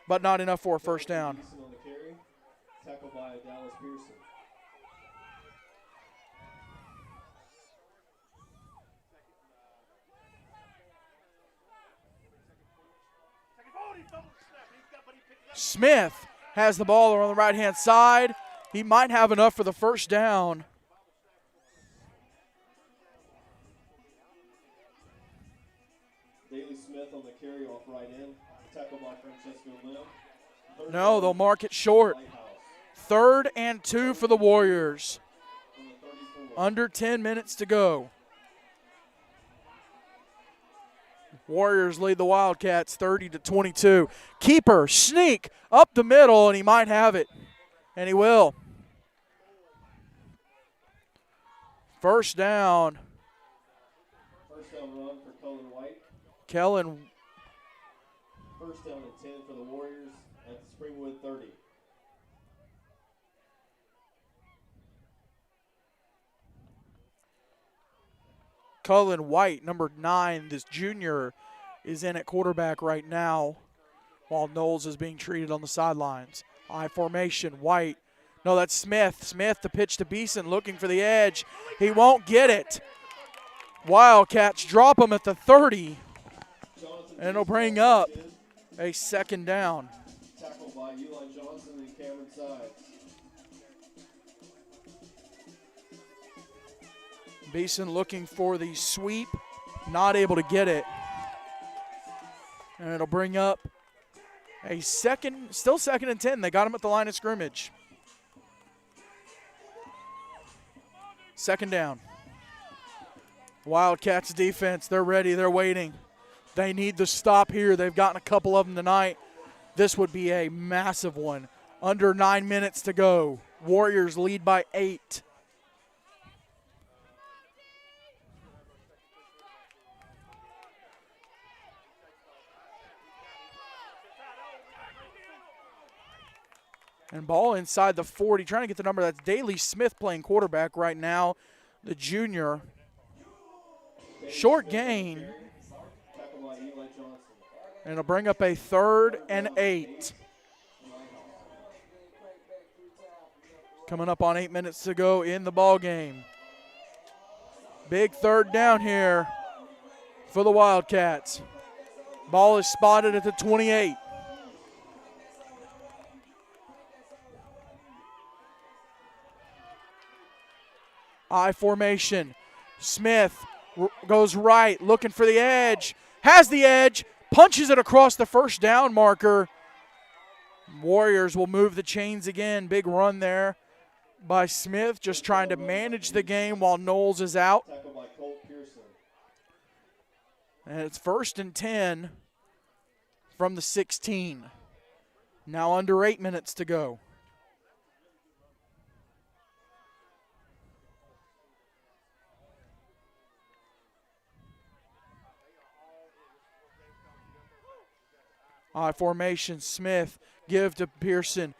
[SPEAKER 2] but not enough for a first down.
[SPEAKER 1] Beeson on the carry. Tackled by Dallas Pearson.
[SPEAKER 2] Smith has the ball on the right-hand side. He might have enough for the first down.
[SPEAKER 1] Daley Smith on the carry off right end. Tackled by Francesco Lim.
[SPEAKER 2] No, they'll mark it short.
[SPEAKER 1] Lighthouse
[SPEAKER 2] 3rd and 2 for the Warriors.
[SPEAKER 1] on the 34.
[SPEAKER 2] Under 10 minutes to go. Warriors lead the Wildcats 30-22. Keeper, sneak, up the middle, and he might have it. And he will. First down.
[SPEAKER 1] First down run for Cullen White.
[SPEAKER 2] Kellen.
[SPEAKER 1] First down and 10 for the Warriors at the Springwood 30.
[SPEAKER 2] Cullen White, number 9, this junior, is in at quarterback right now while Knowles is being treated on the sidelines. I formation, White. No, that's Smith. Smith, the pitch to Beeson, looking for the edge. He won't get it. Wildcats drop him at the 30, and it'll bring up a second down.
[SPEAKER 1] Tackled by Eli Johnson and Cameron Sides.
[SPEAKER 2] Beeson looking for the sweep, not able to get it. And it'll bring up a second, still 2nd and 10. They got him at the line of scrimmage. Second down. Wildcats defense, they're ready, they're waiting. They need the stop here. They've gotten a couple of them tonight. This would be a massive one. Under 9 minutes to go. Warriors lead by 8. And ball inside the 40, trying to get the number. That's Daley Smith playing quarterback right now, the junior. Short gain.
[SPEAKER 1] Tackled by Eli Johnson.
[SPEAKER 2] And it'll bring up a 3rd and 8. Coming up on 8 minutes to go in the ball game. Big 3rd down here for the Wildcats. Ball is spotted at the 28. I formation. Smith goes right, looking for the edge. Has the edge, punches it across the first down marker. Warriors will move the chains again. Big run there by Smith, just trying to manage the game while Knowles is out.
[SPEAKER 1] Tackled by Colt Pearson.
[SPEAKER 2] And it's 1st and 10 from the 16. Now under 8 minutes to go. Formation, Smith, give to Pearson.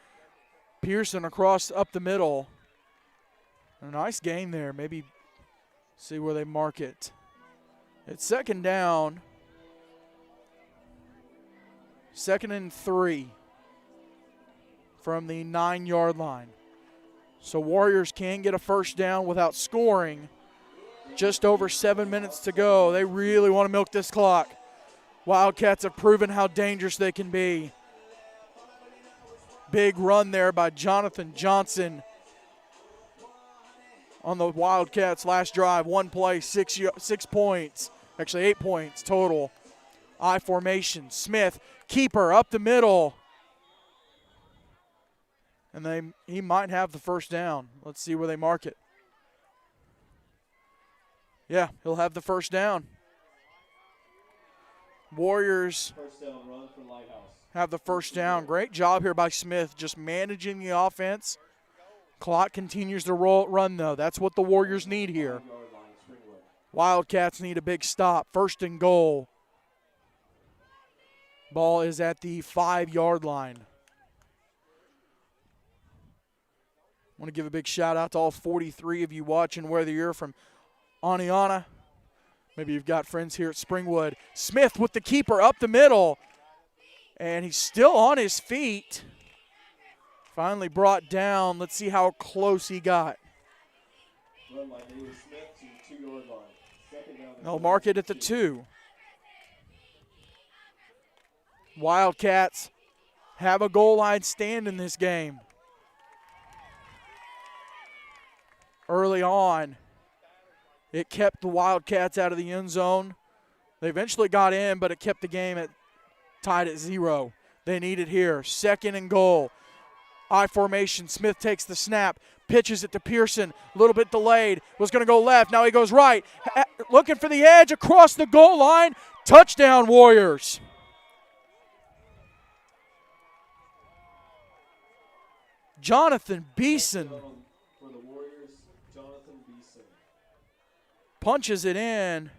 [SPEAKER 2] Pearson across up the middle. A nice gain there. Maybe see where they mark it. It's 2nd down. 2nd and 3 from the 9-yard line. So Warriors can get a first down without scoring. Just over 7 minutes to go. They really want to milk this clock. Wildcats have proven how dangerous they can be. Big run there by Jonathan Johnson on the Wildcats' last drive. One play, 6 points. Actually, 8 points total. I formation. Smith, keeper up the middle. And he might have the first down. Let's see where they mark it. Yeah, he'll have the first down. Warriors
[SPEAKER 1] First down run for Lighthouse.
[SPEAKER 2] have the first down. Great job here by Smith, just managing the offense. Clock continues to run, though. That's what the Warriors need here. Wildcats need a big stop. First and goal. Ball is at the 5-yard line. I want to give a big shout out to all 43 of you watching, whether you're from Aniana, maybe you've got friends here at Springwood. Smith with the keeper up the middle, and he's still on his feet. Finally brought down. Let's see how close he got.
[SPEAKER 1] Run by David Smith to the 2-yard line. Second down.
[SPEAKER 2] They'll mark it at the 2. Wildcats have a goal line stand in this game. Early on, it kept the Wildcats out of the end zone. They eventually got in, but it kept the game tied at 0. They need it here. Second and goal. I formation. Smith takes the snap, pitches it to Pearson. A little bit delayed. Was going to go left. Now he goes right. Looking for the edge across the goal line. Touchdown, Warriors. Jonathan Beeson punches it in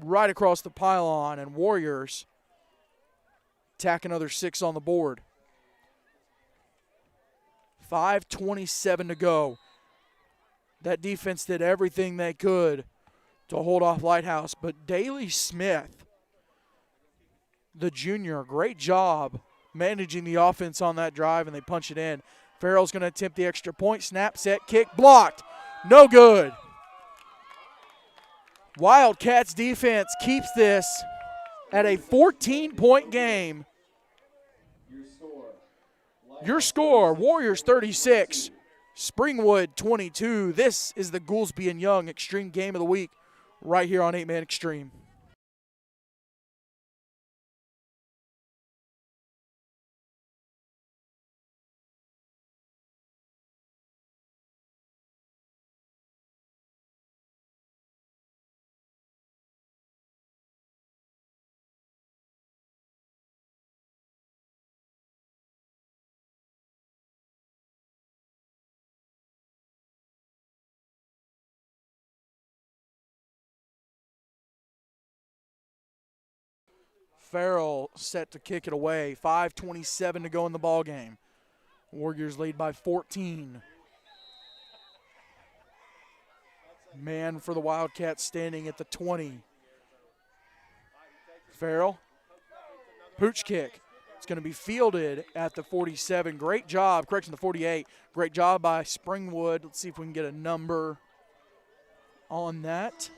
[SPEAKER 2] right across the pylon, and Warriors tack another 6 on the board. 5:27 to go. That defense did everything they could to hold off Lighthouse, but Daley Smith, the junior, great job managing the offense on that drive, and they punch it in. Farrell's going to attempt the extra point. Snap, set, kick, blocked. No good. Wildcats defense keeps this at a 14-point game. Your score, Warriors 36, Springwood 22. This is the Goolesby and Young Extreme Game of the Week right here on 8-Man Extreme. Farrell set to kick it away. 5:27 to go in the ball game. Warriors lead by 14. Man for the Wildcats standing at the 20. Farrell, pooch kick. It's going to be fielded at the 47. Great job, correction, the 48. Great job by Springwood. Let's see if we can get a number on that.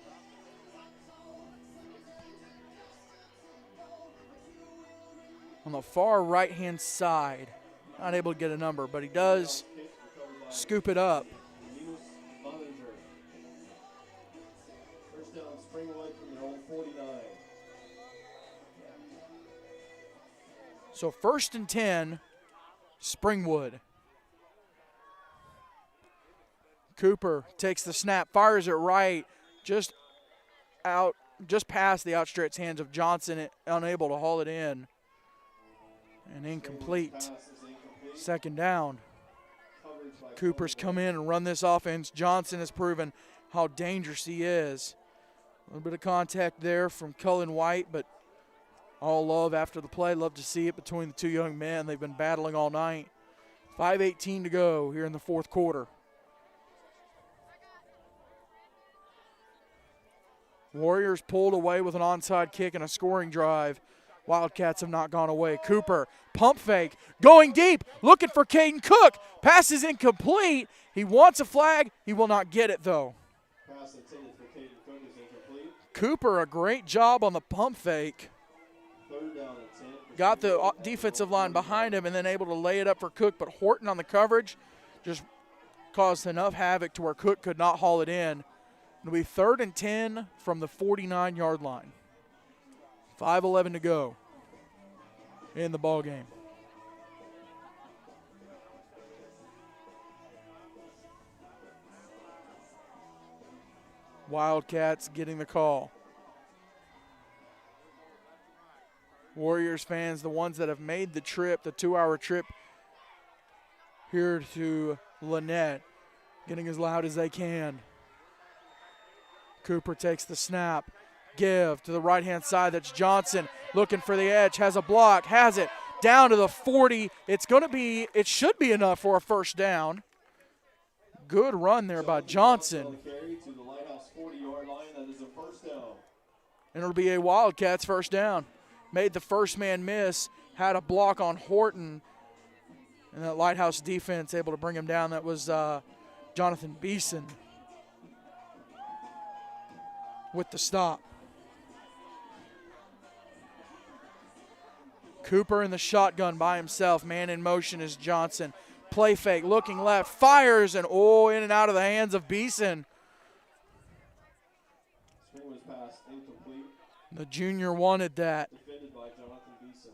[SPEAKER 2] On the far right-hand side. Not able to get a number, but he does scoop it up.
[SPEAKER 1] First down, Springwood from their own 49.
[SPEAKER 2] So 1st and 10, Springwood. Cooper takes the snap, fires it right, just past the outstretched hands of Johnson, unable to haul it in. And incomplete. Second down. Cooper's come in and run this offense. Johnson has proven how dangerous he is. A little bit of contact there from Cullen White, but all love after the play. Love to see it between the two young men. They've been battling all night. 5:18 to go here in the fourth quarter. Warriors pulled away with an onside kick and a scoring drive. Wildcats have not gone away. Cooper, pump fake, going deep, looking for Caden Cook. Pass is incomplete. He wants a flag. He will not get it, though.
[SPEAKER 1] Pass intended for Caden Cook is incomplete.
[SPEAKER 2] Cooper, a great job on the pump fake.
[SPEAKER 1] Third down and 10.
[SPEAKER 2] Got the defensive line behind him and then able to lay it up for Cook, but Horton on the coverage just caused enough havoc to where Cook could not haul it in. It'll be 3rd and 10 from the 49-yard line. 5:11 to go in the ball game. Wildcats getting the call. Warriors fans, the ones that have made the trip, the 2-hour trip here to Lynette, getting as loud as they can. Cooper takes the snap. Give to the right-hand side. That's Johnson looking for the edge. Has a block. Has it. Down to the 40. It should be enough for a first down. Good run there by Johnson.
[SPEAKER 1] To the Lighthouse 40-yard line. That is a first down.
[SPEAKER 2] And it'll be a Wildcats first down. Made the first man miss. Had a block on Horton. And that Lighthouse defense able to bring him down. That was Jonathan Beeson with the stop. Cooper in the shotgun by himself. Man in motion is Johnson. Play fake, looking left, fires, and in and out of the hands of Beeson.
[SPEAKER 1] Springwood's pass incomplete.
[SPEAKER 2] The junior wanted that.
[SPEAKER 1] Defended by Jonathan Beeson.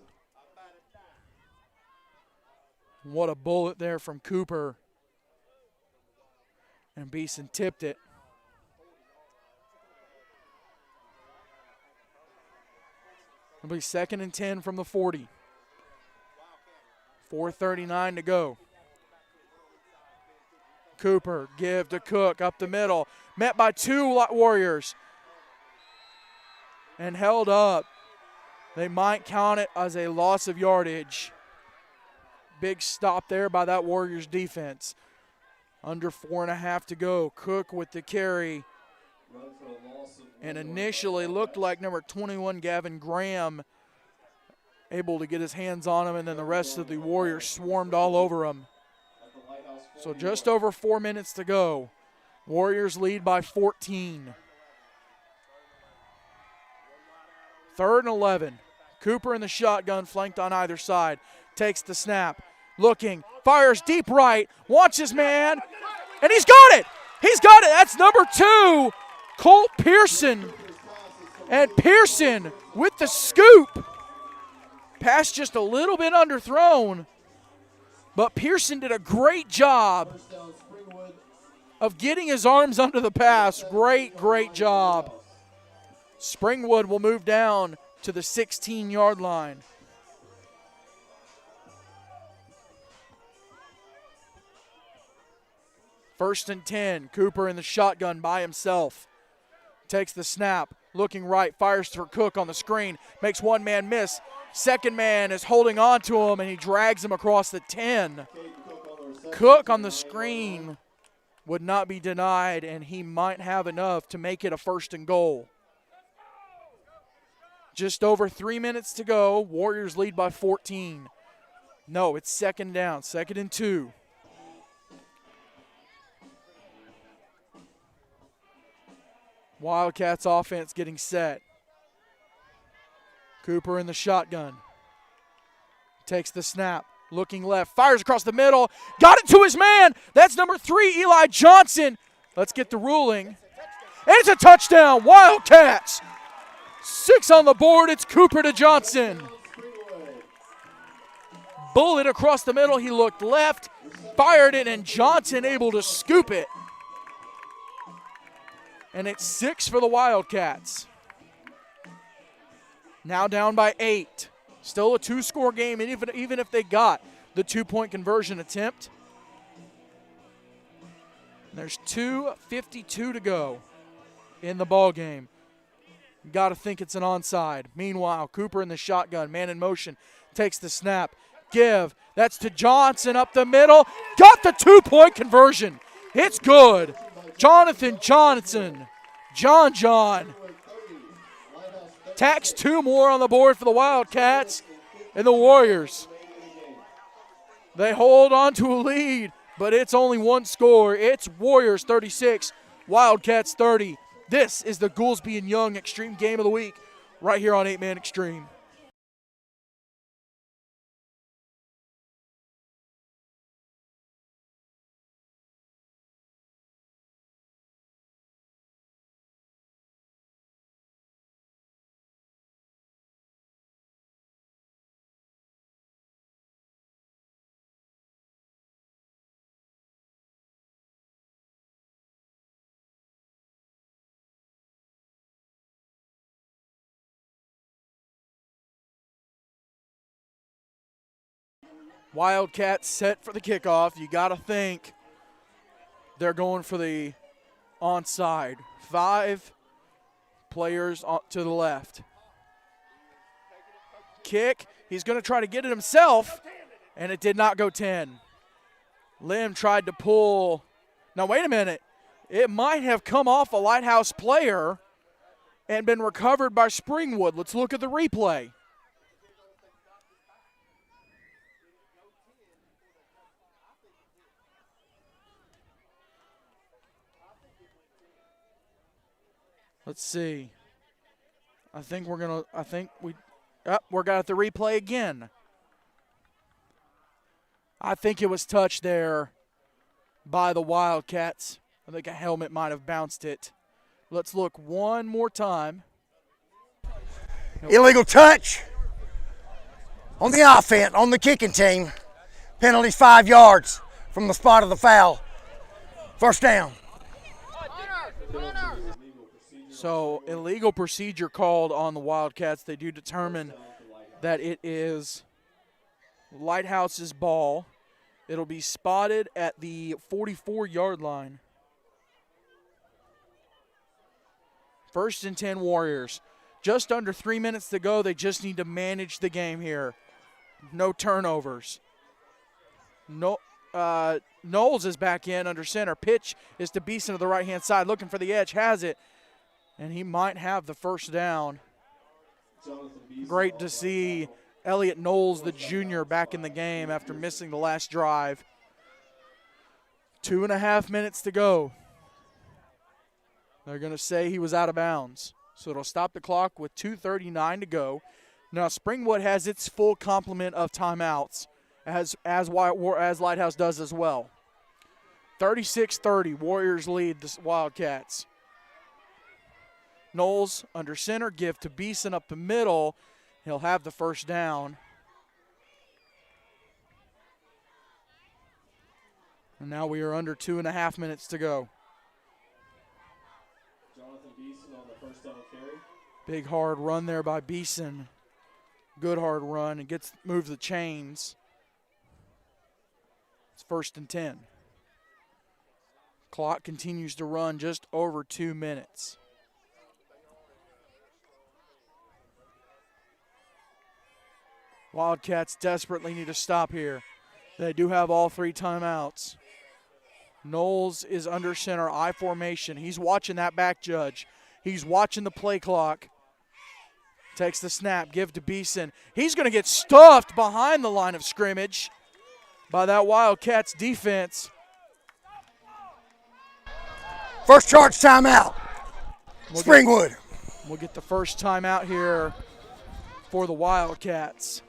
[SPEAKER 2] What a bullet there from Cooper. And Beeson tipped it. It'll be 2nd and 10 from the 40. 4:39 to go. Cooper, give to Cook up the middle. Met by 2 Warriors. And held up. They might count it as a loss of yardage. Big stop there by that Warriors defense. Under 4.5 to go. Cook with the carry. And initially looked like number 21, Gavin Graham, able to get his hands on him, and then the rest of the Warriors swarmed all over him. So just over 4 minutes to go. Warriors lead by 14. 3rd and 11. Cooper in the shotgun, flanked on either side. Takes the snap. Looking. Fires deep right. Wants his man. And he's got it. He's got it. That's number 2, Colt Pearson. And Pearson with the scoop. Pass just a little bit underthrown. But Pearson did a great job of getting his arms under the pass. Great job. Springwood will move down to the 16-yard line. First and 10. Cooper in the shotgun by himself. Takes the snap. Looking right. Fires for Cook on the screen. Makes one man miss. Second man is holding on to him, and he drags him across the 10. Cook on the screen would not be denied, and he might have enough to make it a 1st and goal. Just over 3 minutes to go. Warriors lead by 14. No, it's 2nd down. 2nd and 2. Wildcats offense getting set. Cooper in the shotgun. Takes the snap. Looking left. Fires across the middle. Got it to his man. That's number 3, Eli Johnson. Let's get the ruling. And it's a touchdown. Wildcats. 6 on the board. It's Cooper to Johnson. Bullet across the middle. He looked left. Fired it, and Johnson able to scoop it. And it's 6 for the Wildcats. Now down by 8. Still a 2-score game, and even if they got the 2-point conversion attempt. And there's 2:52 to go in the ball game. Got to think it's an onside. Meanwhile, Cooper in the shotgun, man in motion, takes the snap. Give. That's to Johnson up the middle. Got the 2-point conversion. It's good. Jonathan Johnson. John. Tacks 2 more on the board for the Wildcats, and the Warriors. They hold on to a lead, but it's only 1 score. It's Warriors 36, Wildcats 30. This is the Goolesby and Young Extreme Game of the Week right here on 8-Man Extreme. Wildcats set for the kickoff. You got to think they're going for the onside. 5 players to the left. Kick. He's going to try to get it himself, and it did not go 10. Lim tried to pull. Now, wait a minute. It might have come off a Lighthouse player and been recovered by Springwood. Let's look at the replay. Let's see. We're got the replay again. I think it was touched there by the Wildcats. I think a helmet might have bounced it. Let's look one more time.
[SPEAKER 3] Illegal touch on the offense, on the kicking team. Penalty 5 yards from the spot of the foul. First down.
[SPEAKER 2] So, illegal procedure called on the Wildcats. They do determine that it is Lighthouse's ball. It'll be spotted at the 44-yard line. 1st and 10 Warriors. Just under 3 minutes to go. They just need to manage the game here. No turnovers. Knowles is back in under center. Pitch is to Beeson to the right-hand side. Looking for the edge. Has it. And he might have the first down. Great to see Elliott Knowles, the junior, back in the game after missing the last drive. 2.5 minutes to go. They're going to say he was out of bounds. So it'll stop the clock with 2:39 to go. Now, Springwood has its full complement of timeouts, as Lighthouse does as well. 36-30, Warriors lead the Wildcats. Knowles under center, give to Beeson up the middle. He'll have the first down. And now we are under 2.5 minutes to go.
[SPEAKER 1] Jonathan Beeson on the first down carry.
[SPEAKER 2] Big hard run there by Beeson. Good hard run and moves the chains. It's 1st and 10. Clock continues to run just over 2 minutes. Wildcats desperately need to stop here. They do have all 3 timeouts. Knowles is under center, I formation. He's watching that back judge. He's watching the play clock. Takes the snap, give to Beeson. He's going to get stuffed behind the line of scrimmage by that Wildcats defense.
[SPEAKER 3] First charge timeout. Springwood.
[SPEAKER 2] We'll get the first timeout here for the Wildcats.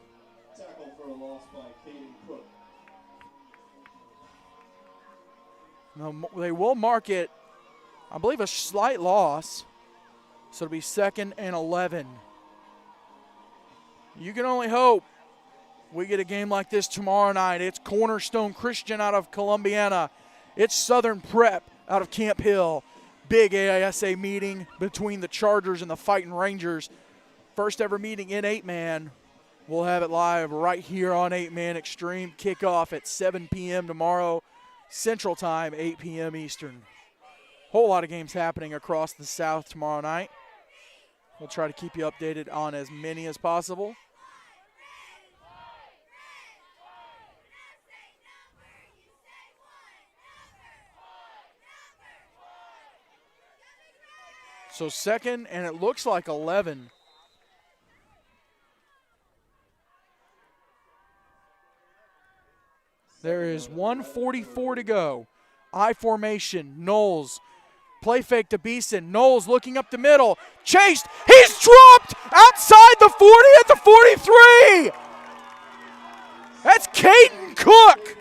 [SPEAKER 1] Tackle for a loss by Caden Cook.
[SPEAKER 2] Now, they will mark it, I believe, a slight loss. So it'll be 2nd and 11. You can only hope we get a game like this tomorrow night. It's Cornerstone Christian out of Columbiana. It's Southern Prep out of Camp Hill. Big AISA meeting between the Chargers and the Fighting Rangers. First ever meeting in 8-man. We'll have it live right here on 8-man Extreme. Kickoff at 7 p.m. tomorrow, Central Time, 8 p.m. Eastern. Whole lot of games happening across the South tomorrow night. We'll try to keep you updated on as many as possible. So 2nd, and it looks like 11. There is 1:44 to go. I formation, Knowles. Play fake to Beeson. Knowles looking up the middle. Chased. He's dropped outside the 40 at the 43. That's Caden Cook.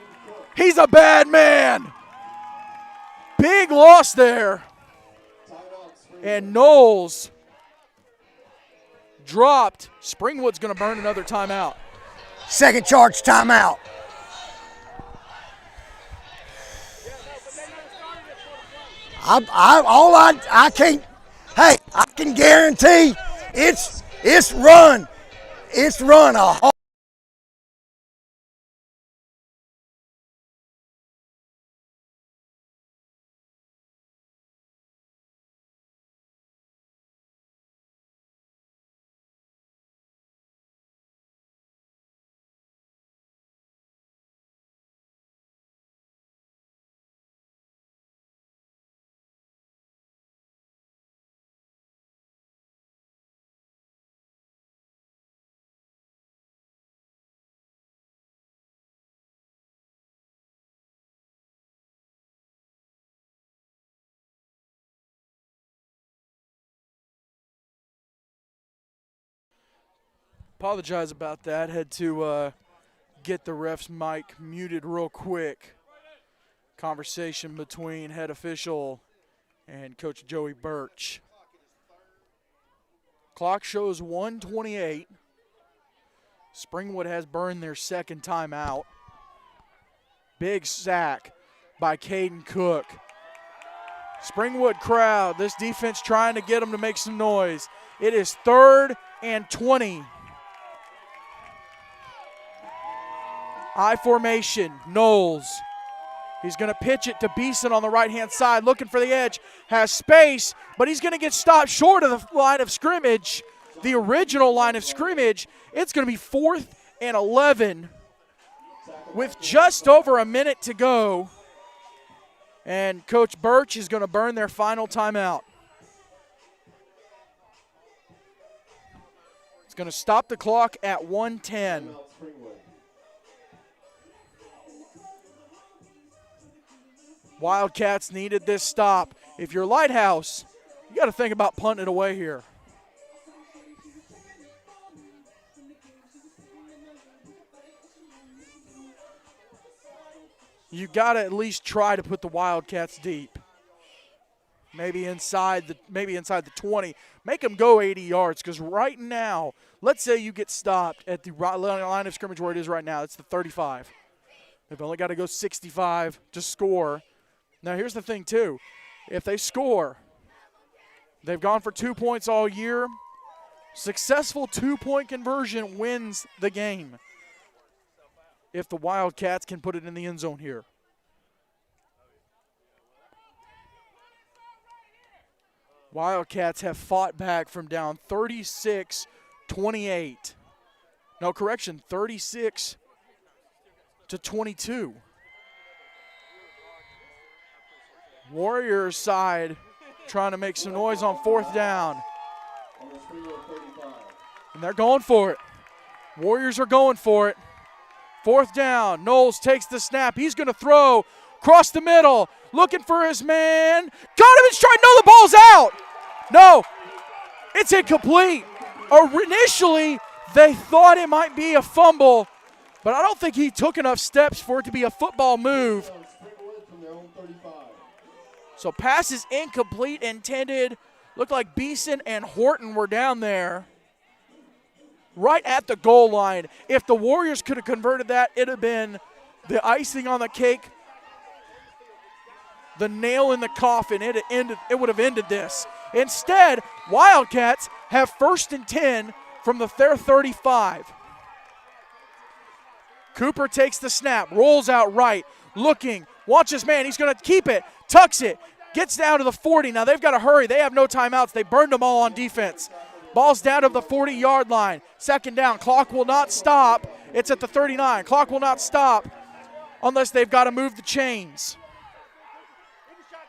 [SPEAKER 2] He's a bad man. Big loss there. And Knowles dropped. Springwood's going to burn another timeout.
[SPEAKER 3] Second charge timeout. I can guarantee it's run a
[SPEAKER 2] Apologize about that. Had to get the ref's mic muted real quick. Conversation between head official and Coach Joey Birch. Clock shows 1:28. Springwood has burned their second timeout. Big sack by Caden Cook. Springwood crowd, this defense trying to get them to make some noise. It is 3rd and 20. I formation, Knowles. He's going to pitch it to Beeson on the right-hand side, looking for the edge. Has space, but he's going to get stopped short of the line of scrimmage, the original line of scrimmage. It's going to be 4th and 11 with just over a minute to go. And Coach Birch is going to burn their final timeout. It's going to stop the clock at 1:10. Wildcats needed this stop. If you're Lighthouse, you got to think about punting it away here. You got to at least try to put the Wildcats deep. Maybe inside the 20. Make them go 80 yards, because right now, let's say you get stopped at the line of scrimmage where it is right now. It's the 35. They've only got to go 65 to score. Now, here's the thing, too. If they score, they've gone for 2 points all year. Successful 2-point conversion wins the game if the Wildcats can put it in the end zone here. Wildcats have fought back from down 36-28. No, correction, 36-22. Warriors side trying to make some noise on 4th down. And they're going for it. Warriors are going for it. 4th down. Knowles takes the snap. He's going to throw across the middle. Looking for his man. Got him in stride. No, the ball's out. No, it's incomplete. Initially, they thought it might be a fumble, but I don't think he took enough steps for it to be a football move. So pass is incomplete, intended. Looked like Beeson and Horton were down there right at the goal line. If the Warriors could have converted that, it would have been the icing on the cake, the nail in the coffin. It would have ended this. Instead, Wildcats have 1st and 10 from their 35. Cooper takes the snap, rolls out right, looking, watches man, he's going to keep it, tucks it, gets down to the 40. Now they've got to hurry. They have no timeouts. They burned them all on defense. Ball's down to the 40-yard line. 2nd down. Clock will not stop. It's at the 39. Clock will not stop unless they've got to move the chains.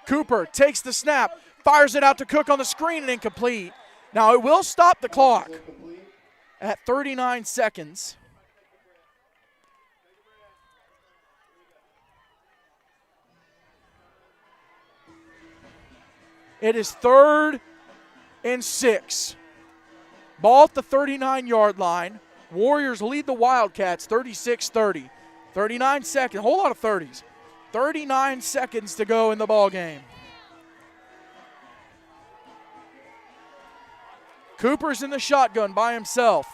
[SPEAKER 2] Cooper takes the snap, fires it out to Cook on the screen, and incomplete. Now it will stop the clock at 39 seconds. It is 3rd and 6. Ball at the 39-yard line. Warriors lead the Wildcats 36-30. 39 seconds, whole lot of 30s. 39 seconds to go in the ball game. Cooper's in the shotgun by himself.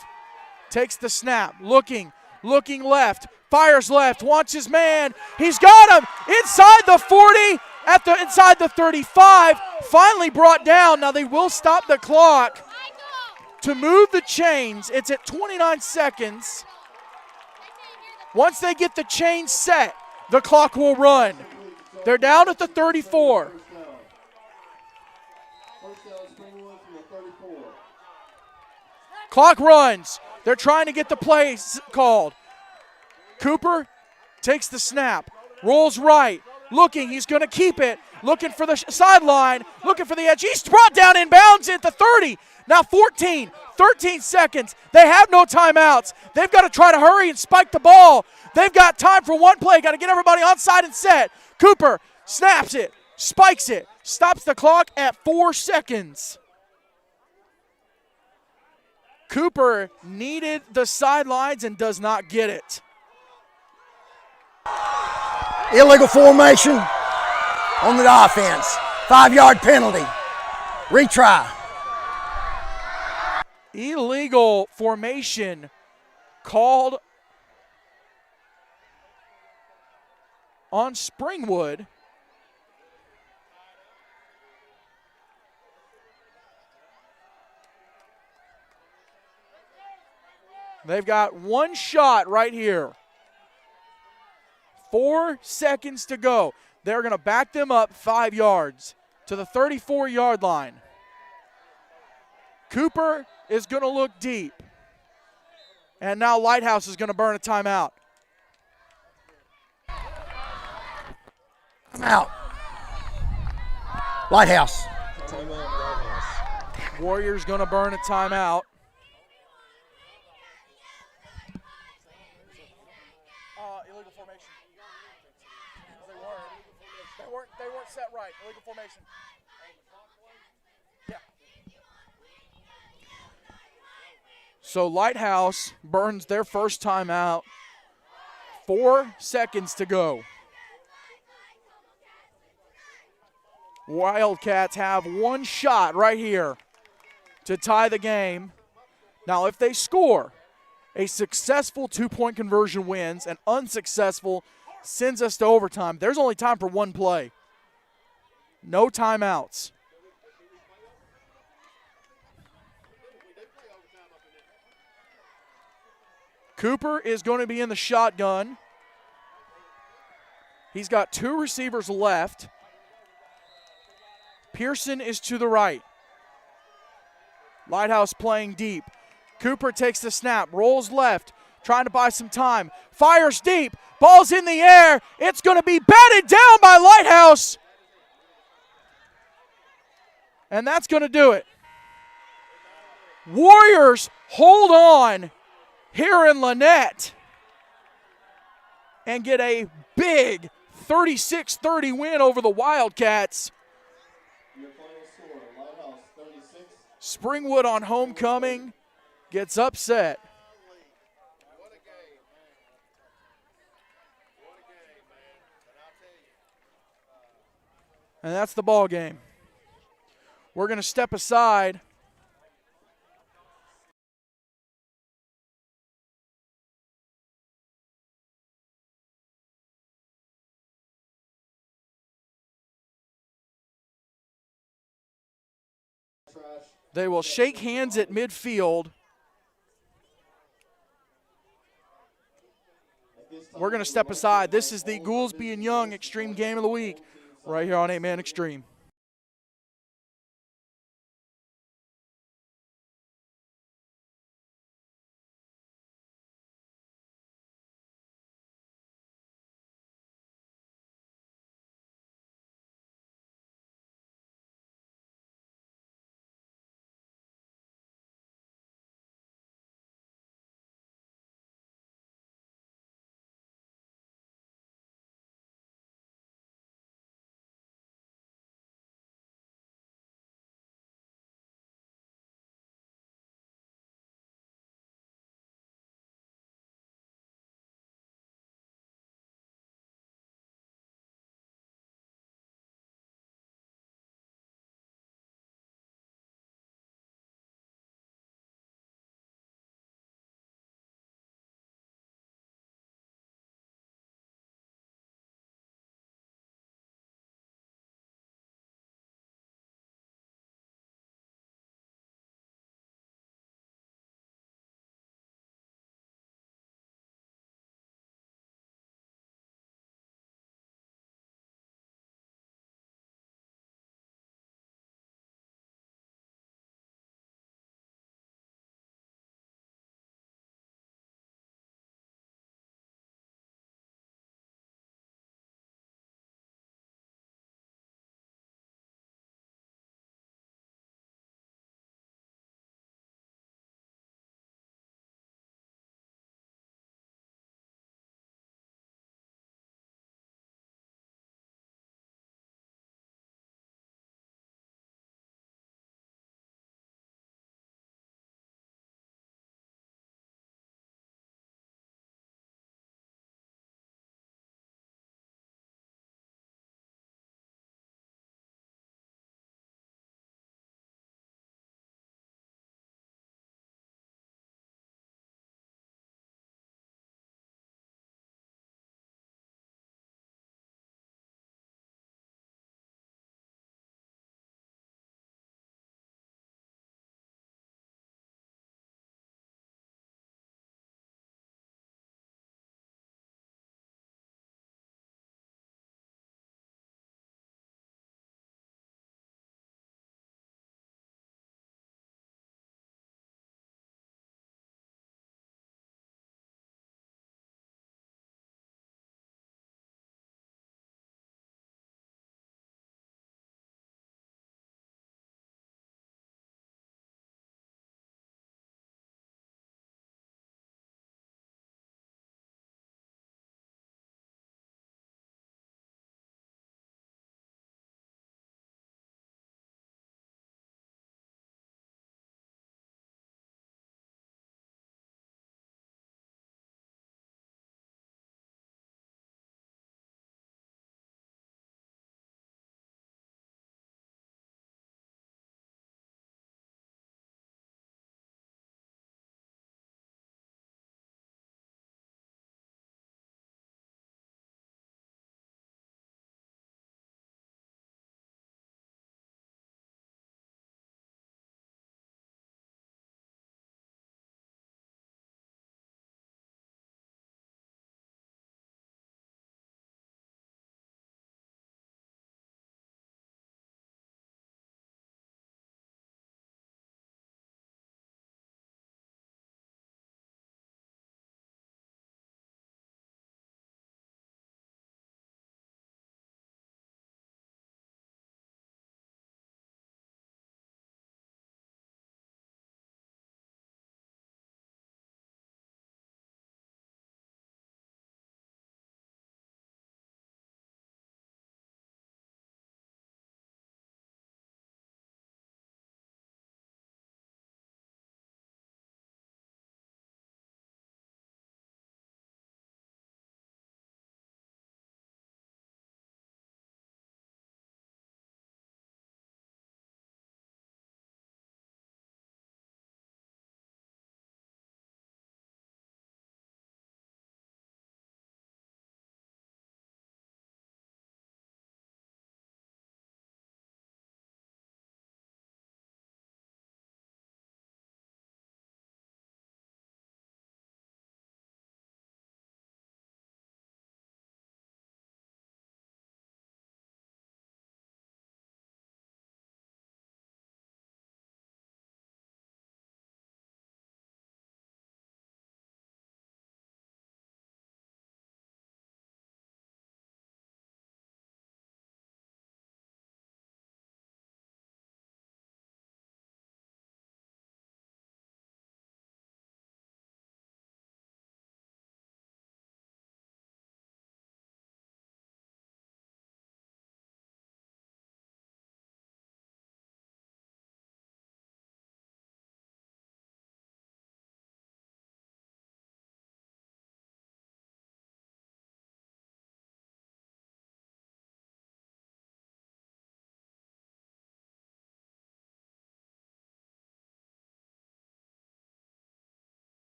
[SPEAKER 2] Takes the snap, looking left, fires left, wants his man. He's got him inside the 40, inside the 35. Finally brought down. Now they will stop the clock to move the chains. It's at 29 seconds. Once they get the chains set, the clock will run. They're down at the 34. Clock runs. They're trying to get the play called. Cooper takes the snap, rolls right, looking, he's going to keep it, looking for the sideline, looking for the edge. He's brought down inbounds at the 30. Now 13 seconds. They have no timeouts. They've got to try to hurry and spike the ball. They've got time for one play. Got to get everybody onside and set. Cooper snaps it, spikes it, stops the clock at 4 seconds. Cooper needed the sidelines and does not get it.
[SPEAKER 3] Illegal formation on the offense. 5-yard penalty. Retry.
[SPEAKER 2] Illegal formation called on Springwood. They've got one shot right here. 4 seconds to go. They're going to back them up 5 yards to the 34-yard line. Cooper is going to look deep. And now Lighthouse is going to burn a timeout.
[SPEAKER 3] Timeout. Lighthouse.
[SPEAKER 2] Warriors going to burn a timeout. Illegal formation. They weren't set right. Illegal formation. Yeah. So Lighthouse burns their first timeout. 4 seconds to go. Wildcats have one shot right here to tie the game. Now, if they score, a successful 2-point conversion wins, and unsuccessful sends us to overtime. There's only time for one play. No timeouts. Cooper is going to be in the shotgun. He's got 2 receivers left. Pearson is to the right. Lighthouse playing deep. Cooper takes the snap, rolls left, trying to buy some time. Fires deep, ball's in the air. It's going to be batted down by Lighthouse. And that's going to do it. Warriors hold on here in Lynette and get a big 36-30 win over the Wildcats.
[SPEAKER 1] Your final score, Lighthouse 36.
[SPEAKER 2] Springwood on homecoming gets upset.
[SPEAKER 4] What a game, man. What a game, man. And I'll tell you.
[SPEAKER 2] And that's the ball game. We're going to step aside. They will shake hands at midfield. We're going to step aside. This is the Goolesby and Young Extreme Game of the Week right here on 8-Man Extreme.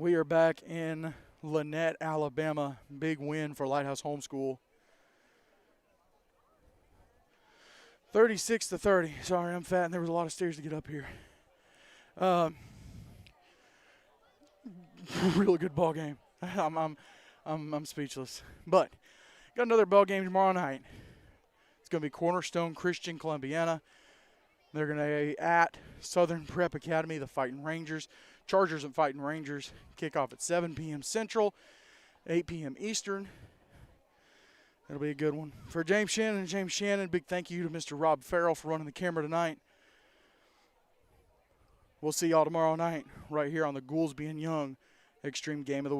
[SPEAKER 2] We are back in Lynette, Alabama. Big win for Lighthouse Homeschool. 36-30. Sorry, I'm fat and there was a lot of stairs to get up here. Really good ball game. I'm speechless. But got another ball game tomorrow night. It's going to be Cornerstone Christian Columbiana. They're going to be at Southern Prep Academy, the Fighting Rangers. Chargers and Fighting Rangers kick off at 7 p.m. Central, 8 p.m. Eastern. It'll be a good one. For James Shannon, big thank you to Mr. Rob Farrell for running the camera tonight. We'll see y'all tomorrow night right here on the Goolesby and Young Extreme Game of the Week.